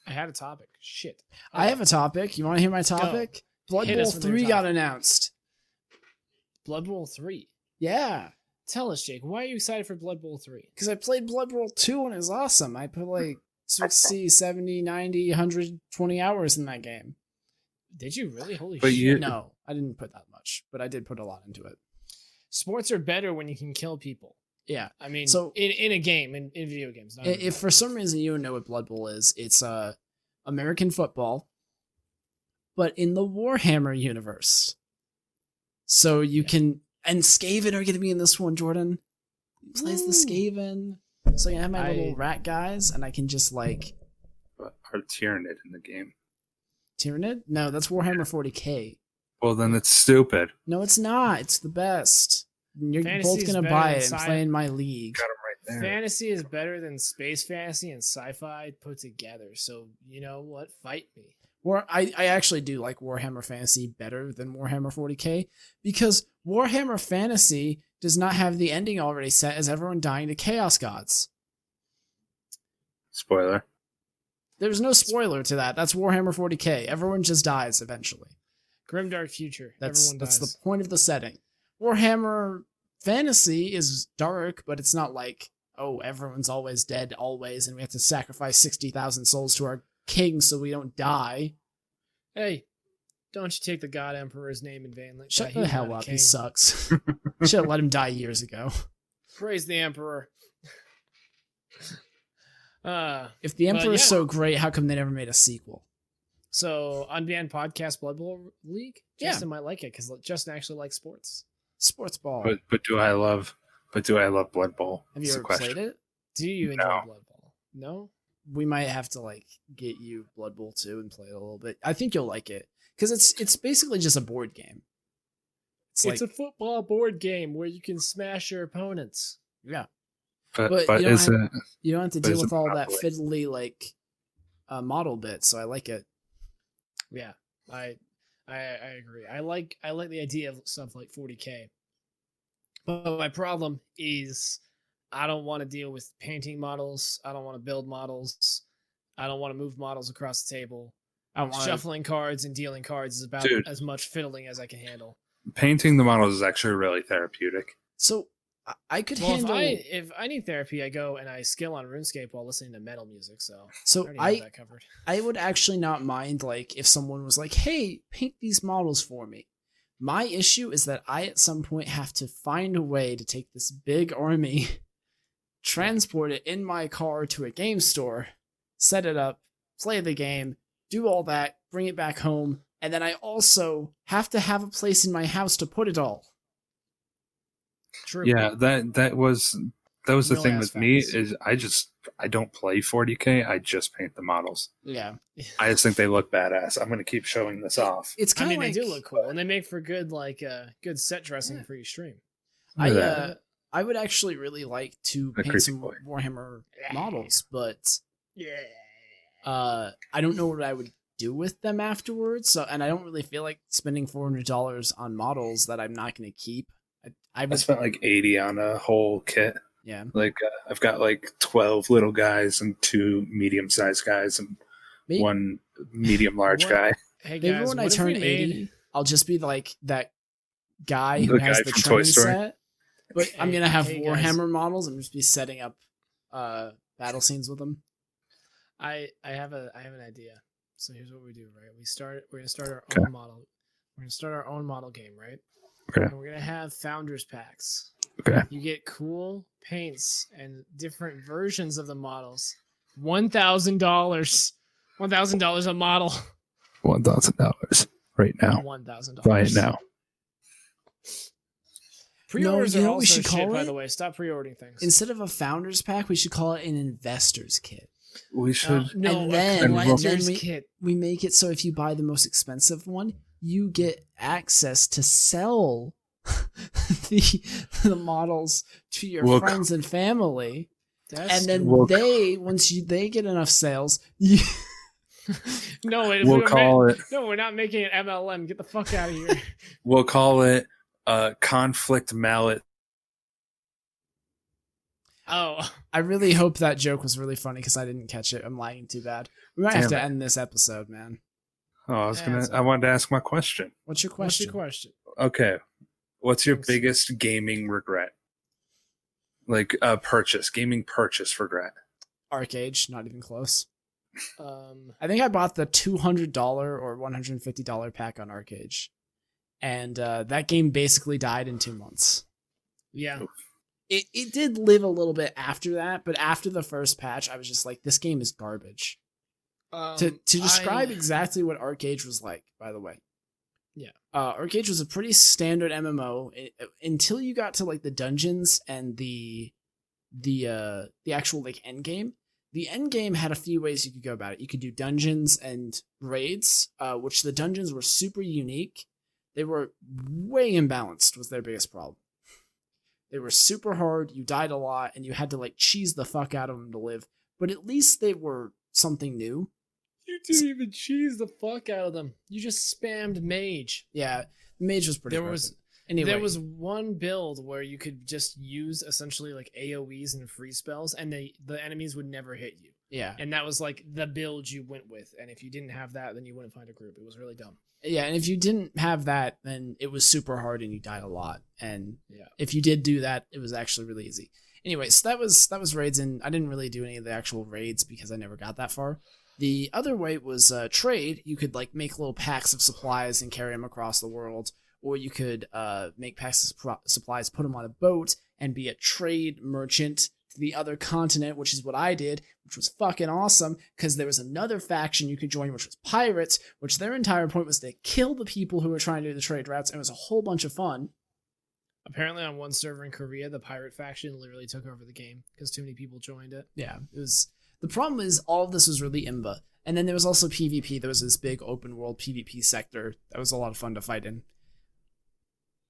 I had a topic. Shit. I have a topic. You want to hear my topic? Blood Bowl 3 got announced. Blood Bowl 3? Yeah. Tell us, Jake, why are you excited for Blood Bowl 3? Because I played Blood Bowl 2 and it was awesome. I put like 60, 70, 90, 120 hours in that game. Did you really? Holy shit. No, I didn't put that much, but I did put a lot into it. Sports are better when you can kill people. Yeah. I mean, so in a game, in video games. If for some reason you don't know what Blood Bowl is, it's American football, but in the Warhammer universe. So you can... And Skaven are going to be in this one, Jordan. He plays the Skaven. So I can have my little rat guys, and I can just like... Are Tyranid in the game? Tyranid? No, that's Warhammer 40k. Well, then it's stupid. No, it's not. It's the best. You're both going to buy it and play in my league. Got him right there. Fantasy is better than space fantasy and sci-fi put together. So, you know what? Fight me. I actually do like Warhammer Fantasy better than Warhammer 40k because Warhammer Fantasy does not have the ending already set as everyone dying to Chaos Gods. Spoiler. There's no spoiler to that. That's Warhammer 40k. Everyone just dies eventually. Grimdark future. That's the point of the setting. Warhammer Fantasy is dark, but it's not like, oh, everyone's always dead always and we have to sacrifice 60,000 souls to our king so we don't die. Hey, Don't you take the God Emperor's name in vain. Like, Shut he the was hell not a up. He king. sucks. Should have let him die years ago. Praise the Emperor. If the Emperor's yeah. so great, how come they never made a sequel? So Unbanned Podcast Blood Bowl League. Yeah. Justin might like it because Justin actually likes sports. Sports ball. But do I love Blood Bowl? Have you That's ever the question. played it? Do you enjoy No. Blood Bowl? No. We might have to like get you Blood Bowl 2 and play it a little bit. I think you'll like it because it's basically just a board game. It's a football board game where you can smash your opponents. Yeah, But you don't is have- it? you don't have to But deal is with it all that Monopoly? fiddly like model bits. So I like it. Yeah, I agree. I like the idea of stuff like 40K. But my problem is I don't want to deal with painting models. I don't want to build models. I don't want to move models across the table. I want Shuffling cards and dealing cards is about Dude. as much fiddling as I can handle. Painting the models is actually really therapeutic. So I could Well, handle. if I need therapy, I go and I skill on RuneScape while listening to metal music. So So already have that covered. I would actually not mind like if someone was like, "Hey, paint these models for me." My issue is that I at some point have to find a way to take this big army, transport it in my car to a game store, set it up, play the game, do all that, bring it back home, and then I also have to have a place in my house to put it all. True. Yeah, that was the No thing ass with me facts. is I don't play 40K. I just paint the models. Yeah. I just think they look badass. I'm gonna keep showing this off. It's I kind of mean, like they do look cool, and they make for good good set dressing Yeah. for your stream. Look at that. I would actually really like to The paint creepy some boy. Warhammer models, but Yeah. I don't know what I would do with them afterwards. So, and I don't really feel like spending $400 on models that I'm not going to keep. I I would, spent like 80 on a whole kit. yeah. Like I've got like 12 little guys and 2 medium-sized guys and Maybe, 1 medium-large What? guy. Hey maybe guys, when I what if turn we made- 80, I'll just be like that guy who The has guy the from train Toy Story. set. But I'm Hey- gonna have hey, guys. Warhammer models and just be setting up battle scenes with them. I have an idea. So here's what we do, right? We're gonna start our Okay. own model. We're gonna start our own model game, right? Okay. And we're gonna have founders packs. Okay. You get cool paints and different versions of the models. $1,000. $1,000 a model. $1,000 right now. $1,000. Buy it now. Pre-orders No, you are know what we also should shit, call by it? the way. Stop pre-ordering things. Instead of a founders pack, we should call it an investors kit. We should. No, and a then- collector's then we- kit. We make it so if you buy the most expensive one, you get access to sell the models to your We'll- friends and family, That's and then We'll- they get enough sales. You, no, We'll call it. No, we're not making an MLM. Get the fuck out of here. We'll call it conflict mallet. Oh, I really hope that joke was really funny because I didn't catch it. I'm lagging too bad. We might have Damn to it. end this episode, man. Oh, Yeah, I wanted to ask my question. What's your what's question? your question? Okay, what's your Thanks. biggest gaming regret? Like gaming purchase regret. Arcade, not even close. Um, I think I bought the $200 or $150 pack on Arcade, and that game basically died in 2 months. yeah. It did live a little bit after that, but after the first patch, I was just like, this game is garbage. To describe exactly what Arcade was like, by the way. Yeah. Arcade was a pretty standard MMO until you got to like the dungeons and the actual like end game. The end game had a few ways you could go about it. You could do dungeons and raids, which the dungeons were super unique. They were way imbalanced was their biggest problem. They were super hard, you died a lot, and you had to like cheese the fuck out of them to live. But at least they were something new. You didn't even cheese the fuck out of them. You just spammed mage. Yeah, Mage was pretty broken. Anyway, There was one build where you could just use essentially like AoEs and free spells, and the enemies would never hit you. yeah. And that was like the build you went with. And if you didn't have that, then you wouldn't find a group. It was really dumb. Yeah, and if you didn't have that, then it was super hard and you died a lot. And Yeah. if you did do that, it was actually really easy. Anyway, so that was raids, and I didn't really do any of the actual raids because I never got that far. The other way was trade. You could like make little packs of supplies and carry them across the world, or you could make packs of supplies, put them on a boat, and be a trade merchant to the other continent, which is what I did, which was fucking awesome, because there was another faction you could join, which was pirates, which their entire point was to kill the people who were trying to do the trade routes, and it was a whole bunch of fun. Apparently on one server in Korea, the pirate faction literally took over the game because too many people joined it. Yeah, it was. The problem is all of this was really imba. And then there was also PvP. There was this big open world PvP sector that was a lot of fun to fight in.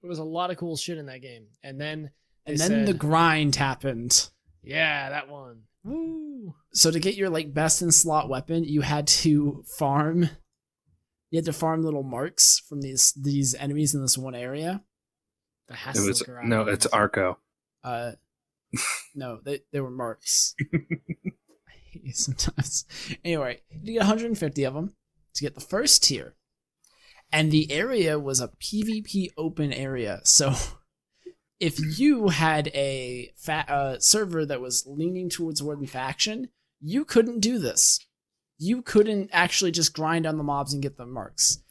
There was a lot of cool shit in that game. And then the grind happened. Yeah, that one. Woo! So to get your like best in slot weapon, you had to farm. You had to farm little marks from these enemies in this one area. It's Arco. No, they were marks. I hate you sometimes. Anyway, you get 150 of them to get the first tier, and the area was a PvP open area. So if you had a server that was leaning towards one faction, you couldn't do this. You couldn't actually just grind on the mobs and get the marks.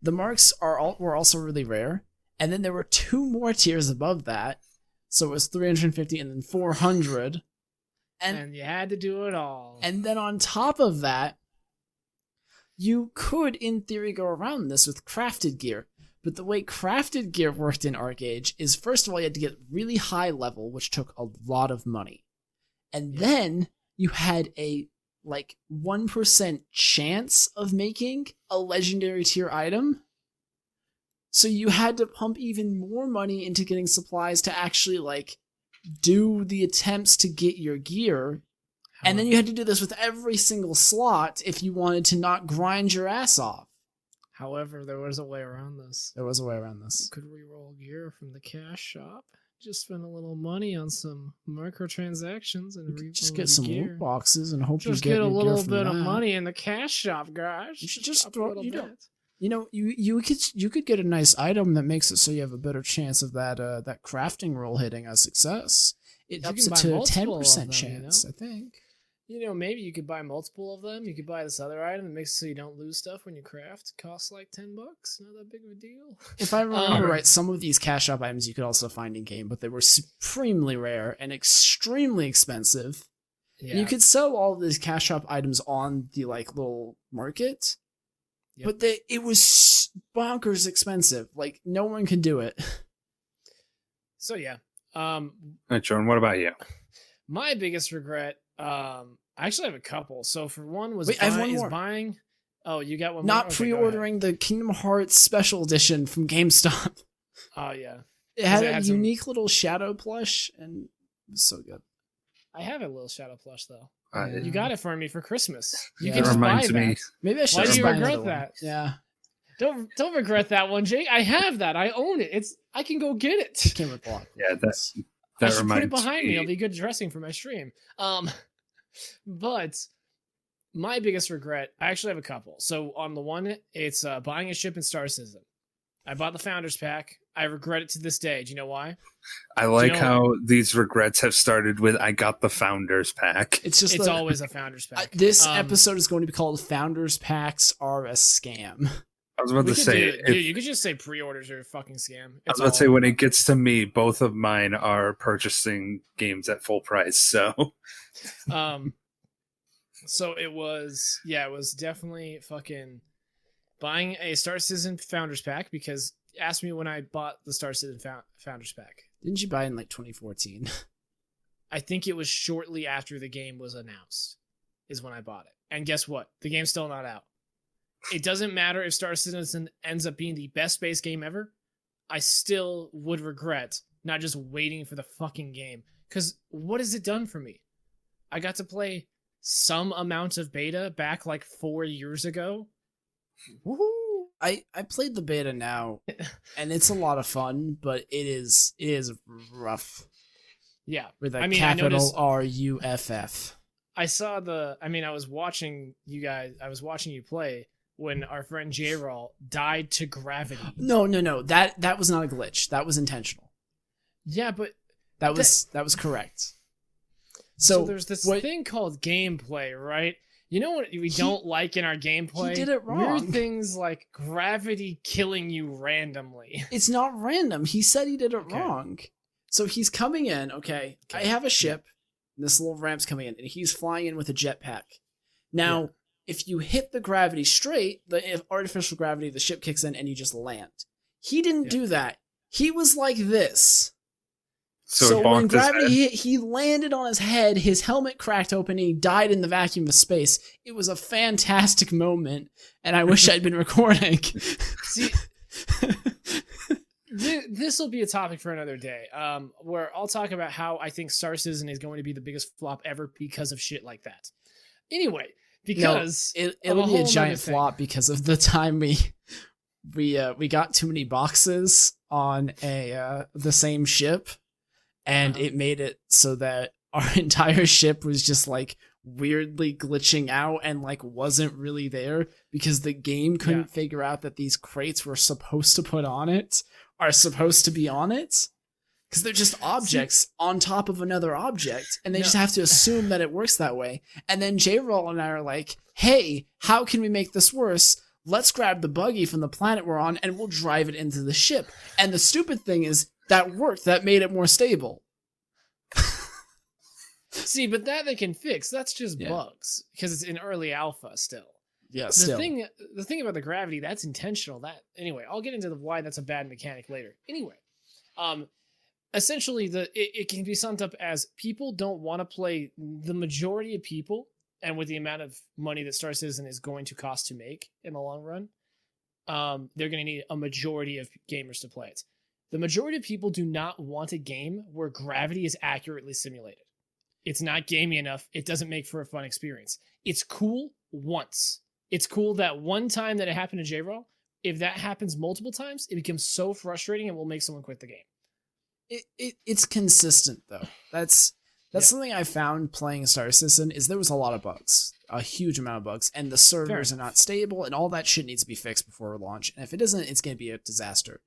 The marks were also really rare. And then there were 2 more tiers above that. So it was 350 and then 400. And you had to do it all. And then on top of that, you could, in theory, go around this with crafted gear. But the way crafted gear worked in ArcAge is, first of all, you had to get really high level, which took a lot of money. And then you had a, 1% chance of making a legendary tier item. So you had to pump even more money into getting supplies to actually, do the attempts to get your gear. And then you had to do this with every single slot if you wanted to not grind your ass off. However, there was a way around this. There was a way around this. You could reroll gear from the cash shop. Just spend a little money on some microtransactions and just get some loot boxes and hope just you get a little bit of money in the cash shop, guys. You should just throw you could get a nice item that makes it so you have a better chance of that crafting roll hitting a success. It ups it to 10% chance, I think. Maybe you could buy multiple of them. You could buy this other item that makes it so you don't lose stuff when you craft. It costs like $10. Not that big of a deal. If I remember right, some of these cash shop items you could also find in game, but they were supremely rare and extremely expensive. Yeah. And you could sell all of these cash shop items on the little market, but it was bonkers expensive. No one could do it. So yeah. All right, Jordan, what about you? My biggest regret. I actually have a couple. So for one was I have one more. Buying. Oh, you got one more? Not okay, pre-ordering the Kingdom Hearts Special Edition from GameStop. Oh yeah. It had a unique little shadow plush, and it was so good. I have a little shadow plush though. You got it for me for Christmas. You can just buy that. Maybe I should. Why do you regret that? Yeah. Don't regret that one, Jake. I have that. I own it. I can go get it. It came with block. Yeah, that I should put it behind me. It'll be good dressing for my stream. But my biggest regret, I actually have a couple. So on the one, it's buying a ship in Star Citizen. I bought the Founders Pack. I regret it to this day. Do you know why? I like how these regrets have started with I got the Founders Pack. It's always a Founders Pack. This episode is going to be called Founders Packs Are a Scam. I was about to say, dude, you could just say pre-orders are a fucking scam. I was about to say, when it gets to me, both of mine are purchasing games at full price. So, so it was definitely fucking buying a Star Citizen Founders Pack, because ask me when I bought the Star Citizen Founders Pack. Didn't you buy it in 2014? I think it was shortly after the game was announced is when I bought it. And guess what? The game's still not out. It doesn't matter if Star Citizen ends up being the best base game ever. I still would regret not just waiting for the fucking game. Because what has it done for me? I got to play some amount of beta back 4 years ago. Woohoo! I played the beta now, and it's a lot of fun, but it is rough. Yeah. With a capital RUFF. I was watching you play when our friend J-Roll died to gravity. No. That was not a glitch. That was intentional. Yeah, but that was correct. So there's this thing called gameplay, right? You know what we don't like in our gameplay? He did it wrong. Weird things like gravity killing you randomly. It's not random. He said he did it wrong. So he's coming in, okay. I have a ship. And this little ramp's coming in, and he's flying in with a jetpack. Now, if you hit the gravity straight, the artificial gravity, the ship kicks in and you just land. He didn't do that. He was like this. So when gravity hit, he landed on his head, his helmet cracked open, and he died in the vacuum of space. It was a fantastic moment, and I wish I'd been recording. See, this will be a topic for another day, where I'll talk about how I think Star Citizen is going to be the biggest flop ever because of shit like that. Anyway, because it'll be a giant flop because of the time we got too many boxes on the same ship. And it made it so that our entire ship was just like weirdly glitching out and like wasn't really there because the game couldn't figure out that these crates were supposed to put on it are supposed to be on it. Because they're just objects on top of another object. And they just have to assume that it works that way. And then J-Roll and I are like, hey, how can we make this worse? Let's grab the buggy from the planet we're on and we'll drive it into the ship. And the stupid thing is, that worked. That made it more stable. See, but that they can fix. That's just bugs because it's in early alpha still. Yeah, the thing about the gravity, that's intentional. Anyway, I'll get into why that's a bad mechanic later. Anyway, essentially it can be summed up as people don't want to play. The majority of people, and with the amount of money that Star Citizen is going to cost to make in the long run, they're going to need a majority of gamers to play it. The majority of people do not want a game where gravity is accurately simulated. It's not gamey enough. It doesn't make for a fun experience. It's cool once. It's cool that one time that it happened to J-Roll. If that happens multiple times, it becomes so frustrating and will make someone quit the game. It's consistent though. That's something I found playing Star Citizen is there was a lot of bugs, a huge amount of bugs, and the servers are not stable, and all that shit needs to be fixed before launch. And if it isn't, it's going to be a disaster.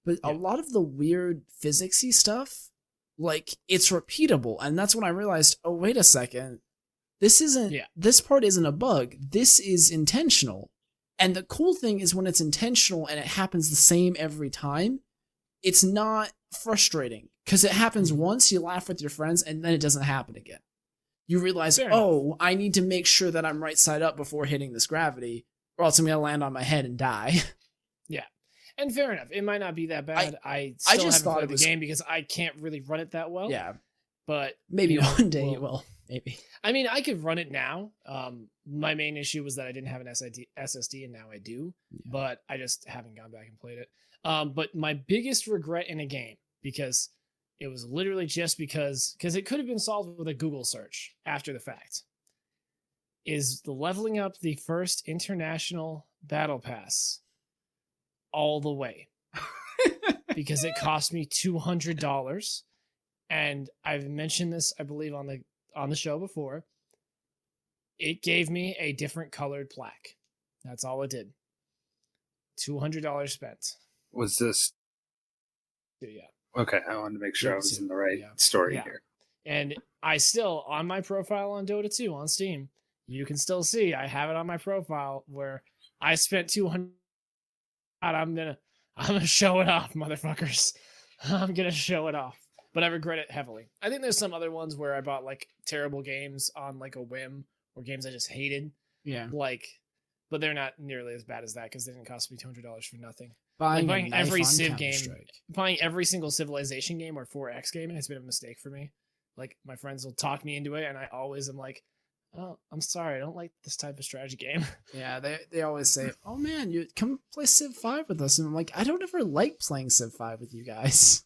But a lot of the weird physicsy stuff, like, it's repeatable. And that's when I realized, oh, wait a second. This part isn't a bug. This is intentional. And the cool thing is when it's intentional and it happens the same every time, it's not frustrating. Because it happens once, you laugh with your friends, and then it doesn't happen again. You realize, I need to make sure that I'm right side up before hitting this gravity, or else I'm going to land on my head and die. Yeah. And fair enough. It might not be that bad. I just haven't played the game because I can't really run it that well. Yeah. But maybe one day you will. Maybe. I mean, I could run it now. My main issue was that I didn't have an SSD, and now I do. Yeah. But I just haven't gone back and played it. But my biggest regret in a game, because it was literally just because it could have been solved with a Google search after the fact, is the leveling up the first international battle pass all the way. Because it cost me $200. And I've mentioned this, I believe, on the show before. It gave me a different colored plaque. That's all it did. $200 spent. Was this? Yeah. Okay, I wanted to make sure I was in the right story here. And I still, on my profile on Dota 2 on Steam, you can still see I have it on my profile where I spent $200. I'm gonna show it off, motherfuckers. I'm gonna show it off. But I regret it heavily. I think there's some other ones where I bought like terrible games on like a whim, or games I just hated. Yeah. But they're not nearly as bad as that because they didn't cost me $200 for nothing. Buying every Civ game, buying every single Civilization game or 4X game has been a mistake for me. Like, my friends will talk me into it, and I always am like, oh, I'm sorry, I don't like this type of strategy game. Yeah, they always say, oh man, you come play Civ 5 with us. And I'm like, I don't ever like playing Civ 5 with you guys.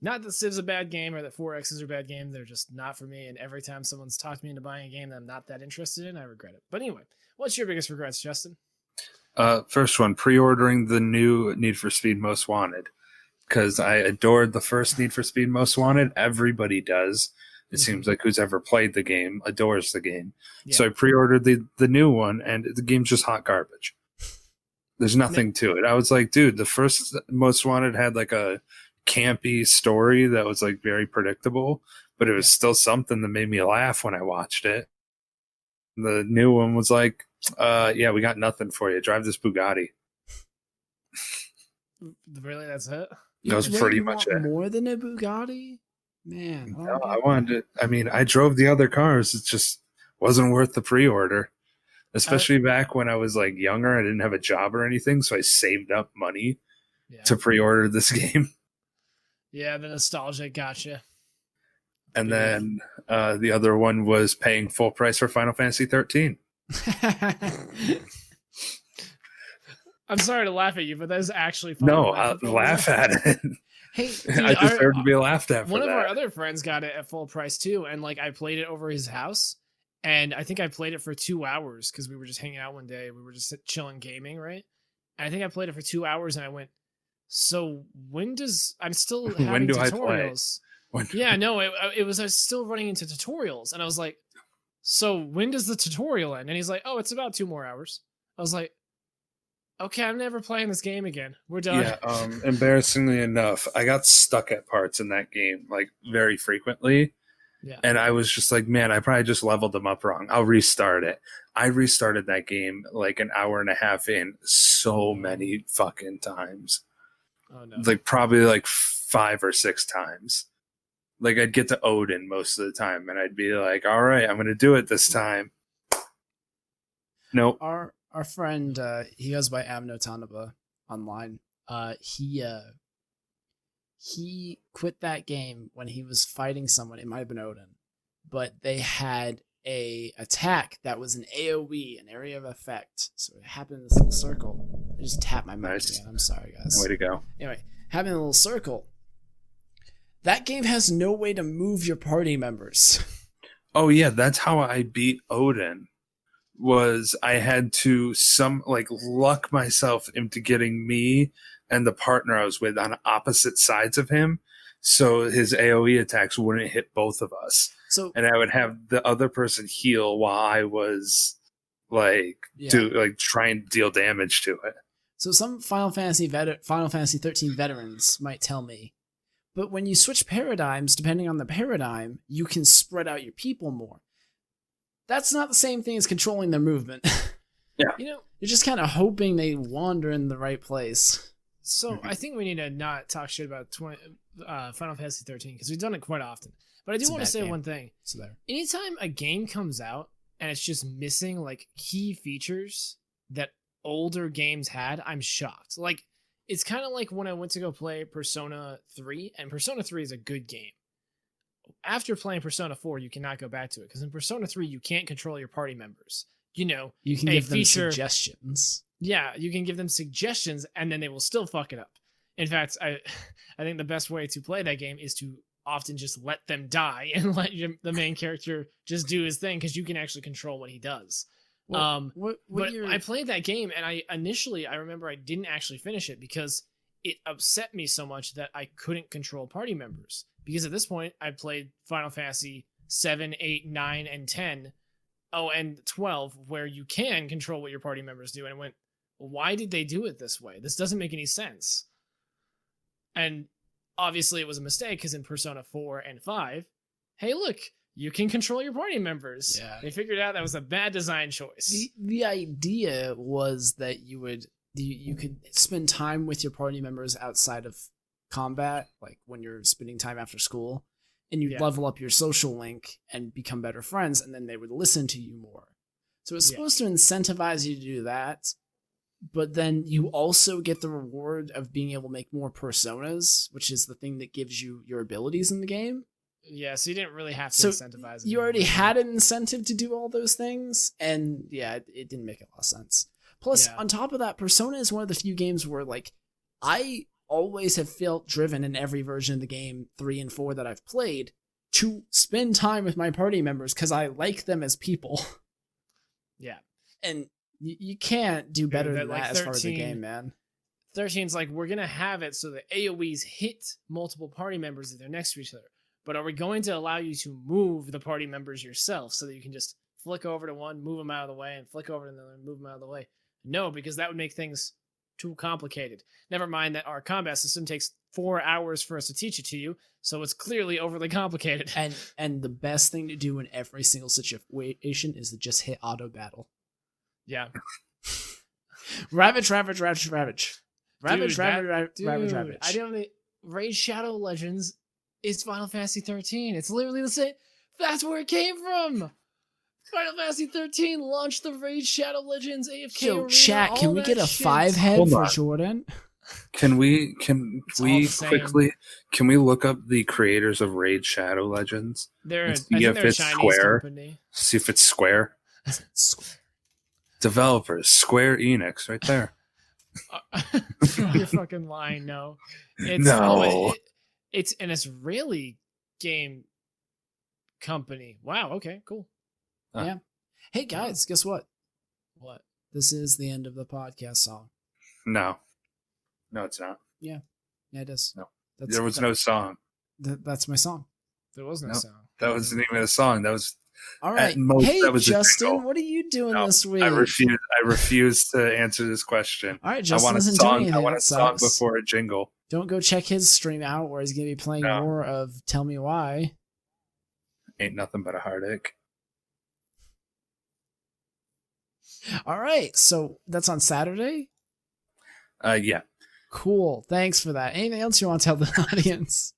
Not that Civ's a bad game or that 4X is a bad game. They're just not for me. And every time someone's talked me into buying a game that I'm not that interested in, I regret it. But anyway, what's your biggest regrets, Justin? First one, pre-ordering the new Need for Speed Most Wanted. Because I adored the first Need for Speed Most Wanted. Everybody does. It seems like who's ever played the game adores the game. Yeah. So I pre-ordered the new one, and the game's just hot garbage. There's nothing to it. I was like, dude, the first Most Wanted had like a campy story that was like very predictable, but it was still something that made me laugh when I watched it. The new one was like, yeah, we got nothing for you. Drive this Bugatti. Really, that's it? That was pretty much it. More than a Bugatti? Man. No, I wanted to, I mean, I drove the other cars. It just wasn't worth the pre-order. Especially back when I was like younger. I didn't have a job or anything, so I saved up money to pre-order this game. Yeah, the nostalgia gotcha. And then the other one was paying full price for Final Fantasy 13. I'm sorry to laugh at you, but that is actually funny. No, I'll laugh at it. Hey, dude, I deserve to be laughed at for one that. of our other friends got it at full price too, and like I played it over his house, and I think I played it for 2 hours because we were just hanging out one day. We were just chilling gaming, right? And I think I played it for 2 hours, and I went, so when does I'm still having when do tutorials? I play? Yeah, no, it was I was still running into tutorials, and I was like, so when does the tutorial end? And he's like, oh, it's about 2 more hours. I was like, okay, I'm never playing this game again. We're done. Yeah, embarrassingly enough, I got stuck at parts in that game like very frequently. Yeah. And I was just like, man, I probably just leveled them up wrong. I'll restart it. I restarted that game like an hour and a half in so many fucking times. Oh no. Like probably like 5 or 6 times. Like I'd get to Odin most of the time and I'd be like, all right, I'm going to do it this time. Nope. Our friend, he goes by Amno Tanaba online. He quit that game when he was fighting someone. It might have been Odin, but they had a attack that was an AOE, an area of effect. So it happened in this little circle. I just tapped my mic again. I'm sorry, guys. Way to go. Anyway, happened in a little circle. That game has no way to move your party members. Oh yeah, that's how I beat Odin. Was I had to luck myself into getting me and the partner I was with on opposite sides of him, so his AOE attacks wouldn't hit both of us. So, and I would have the other person heal while I was try and deal damage to it. So some Final Fantasy 13 veterans might tell me, but when you switch paradigms, depending on the paradigm, you can spread out your people more. That's not the same thing as controlling their movement. Yeah. You're just kind of hoping they wander in the right place. So I think we need to not talk shit about Final Fantasy 13 because we've done it quite often. But I do want to say one thing. So there. Anytime a game comes out and it's just missing like key features that older games had, I'm shocked. Like it's kind of like when I went to go play Persona 3, and Persona 3 is a good game. After playing Persona 4, you cannot go back to it because in Persona 3 you can't control your party members. You can give them suggestions. Yeah, you can give them suggestions and then they will still fuck it up. In fact, I think the best way to play that game is to often just let them die and let the main character just do his thing because you can actually control what he does. I played that game and I remember I didn't actually finish it because it upset me so much that I couldn't control party members. Because at this point, I played Final Fantasy 7, 8, 9, and 10. Oh, and 12, where you can control what your party members do. And I went, why did they do it this way? This doesn't make any sense. And obviously it was a mistake because in Persona 4 and 5, hey, look, you can control your party members. Yeah. They figured out that was a bad design choice. The idea was that you could spend time with your party members outside of combat, like when you're spending time after school, and you level up your social link and become better friends, and then they would listen to you more. So it's supposed to incentivize you to do that, but then you also get the reward of being able to make more personas, which is the thing that gives you your abilities in the game. Yeah, so you didn't really have to incentivize it. You already had an incentive to do all those things, and it didn't make a lot of sense. Plus, on top of that, Persona is one of the few games where, like, I always have felt driven in every version of the game, 3 and 4 that I've played, to spend time with my party members because I like them as people. Yeah. And you can't do better than like that 13, as far as the game, man. 13's like, we're going to have it so that AoEs hit multiple party members if they're next to each other. But are we going to allow you to move the party members yourself so that you can just flick over to one, move them out of the way, and flick over to another and move them out of the way? No, because that would make things too complicated. Never mind that our combat system takes 4 hours for us to teach it to you, so it's clearly overly complicated. And the best thing to do in every single situation is to just hit auto battle. Yeah. Ravage. Ravage. I don't. Raid Shadow Legends is Final Fantasy 13. It's literally the same. That's where it came from. Final Fantasy 13 launched the Raid Shadow Legends AFK Yo, arena, chat, can we get a 5-head Hold for on. Jordan? Can we all the same. quickly look up the creators of Raid Shadow Legends? They're, and I see think if they're a it's Chinese Square. company. See if it's Square. Developers, Square Enix, right there. You're fucking lying. No, it's No. it's an Israeli game company. Wow. Okay. Cool. Yeah. Hey guys, guess what? What? This is the end of the podcast song. No, it's not. Yeah, it is. No. That's, There was no song. That's my song. There was no Nope. sound. That wasn't even a song. That was All right. At most, Hey that was a Justin, jingle. what are you doing No, this week? I refuse to answer this question. All right, I Justin want a isn't doing song. anything. I want a that song sucks. before a jingle. Don't go check his stream out where he's gonna be playing No. more of Tell Me Why. Ain't nothing but a heartache. All right, so that's on Saturday. Yeah. Cool. Thanks for that. Anything else you want to tell the audience?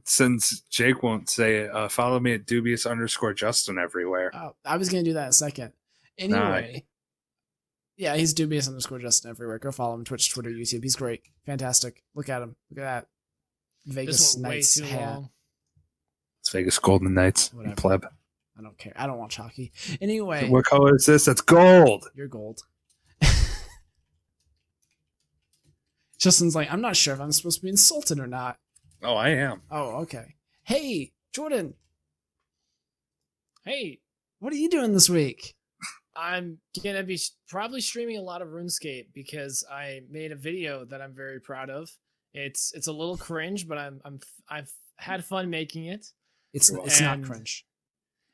Since Jake won't say it, follow me at dubious_Justin everywhere. Oh, I was gonna do that in a second. Anyway, yeah, he's dubious_Justin everywhere. Go follow him: Twitch, Twitter, YouTube. He's great, fantastic. Look at him. Look at that Vegas This went way Knights too hat. long. It's Vegas Golden Knights. Whatever. Pleb. I don't care. I don't watch hockey. Anyway, What color is this? That's gold. you're gold. Justin's like, I'm not sure if I'm supposed to be insulted or not. Oh, I am. Oh, okay. Hey, Jordan, Hey, what are you doing this week? I'm gonna be probably streaming a lot of RuneScape because I made a video that I'm very proud of. It's a little cringe, but I've had fun making it. It's not And cringe.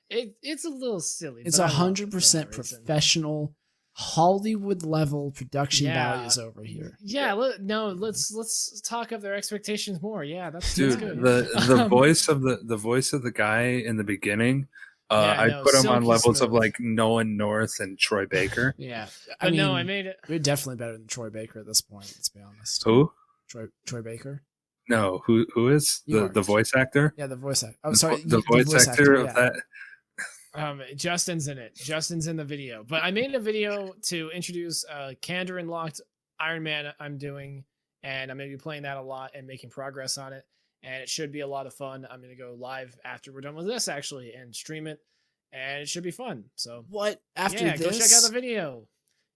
It's a little silly. It's but I love it for 100% that reason. professional, Hollywood level production Yeah. values over here. Yeah, let's talk up their expectations more. Yeah, that's Dude, good. the voice of the guy in the beginning, Yeah, I no, put him on silky levels of smooth. like Nolan North and Troy Baker. Yeah, But no, I made it. We're definitely better than Troy Baker at this point. Let's be honest. Who? Troy Baker. No, who is You the are. voice actor? Yeah, the voice actor. Oh, sorry, The voice actor of yeah. that. Justin's in it. Justin's in the video. But I made a video to introduce Candor Unlocked Iron Man I'm doing, and I'm going to be playing that a lot and making progress on it. And it should be a lot of fun. I'm going to go live after we're done with this, actually, and stream it. And it should be fun. So What after yeah, this? go check out the video.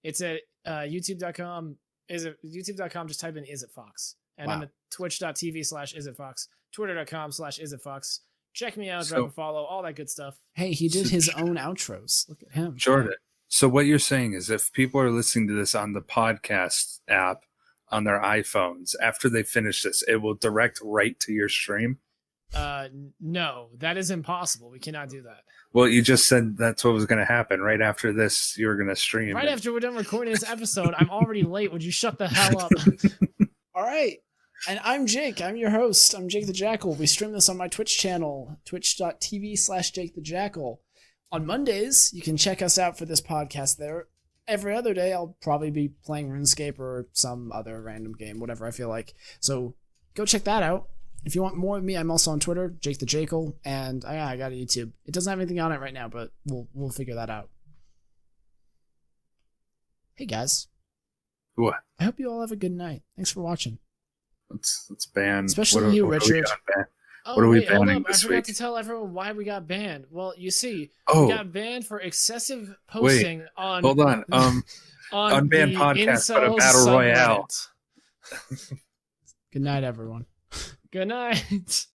It's at youtube.com. Is it youtube.com? Just type in Is It Fox. And I'm Wow. at twitch.tv/isitfox, twitter.com/isitfox. Check me out, So- drop a follow, all that good stuff. Hey, he did his own outros. Look at him. Jordan. So what you're saying is if people are listening to this on the podcast app on their iPhones, after they finish this, it will direct right to your stream? No, that is impossible. We cannot do that. Well, you just said that's what was going to happen. Right after this, you were going to stream. Right after we're done recording this episode, I'm already late. Would you shut the hell up? All right. And I'm Jake. I'm your host. I'm Jake the Jackal. We stream this on my Twitch channel, twitch.tv/Jake the Jackal. On Mondays, you can check us out for this podcast there. Every other day, I'll probably be playing RuneScape or some other random game, whatever I feel like. So go check that out. If you want more of me, I'm also on Twitter, Jake the Jackal, and I got a YouTube. It doesn't have anything on it right now, but we'll figure that out. Hey guys, What? I hope you all have a good night. Thanks for watching. Let's ban. Especially you, are we Richard. on ban? Oh, What are we wait, hold banning up. I this forgot week? to tell everyone why we got banned. Well, you see, Oh, we got banned for excessive posting on hold on. on Unbanned the Podcast, but a incel battle royale. subreddit. Good night, everyone. Good night.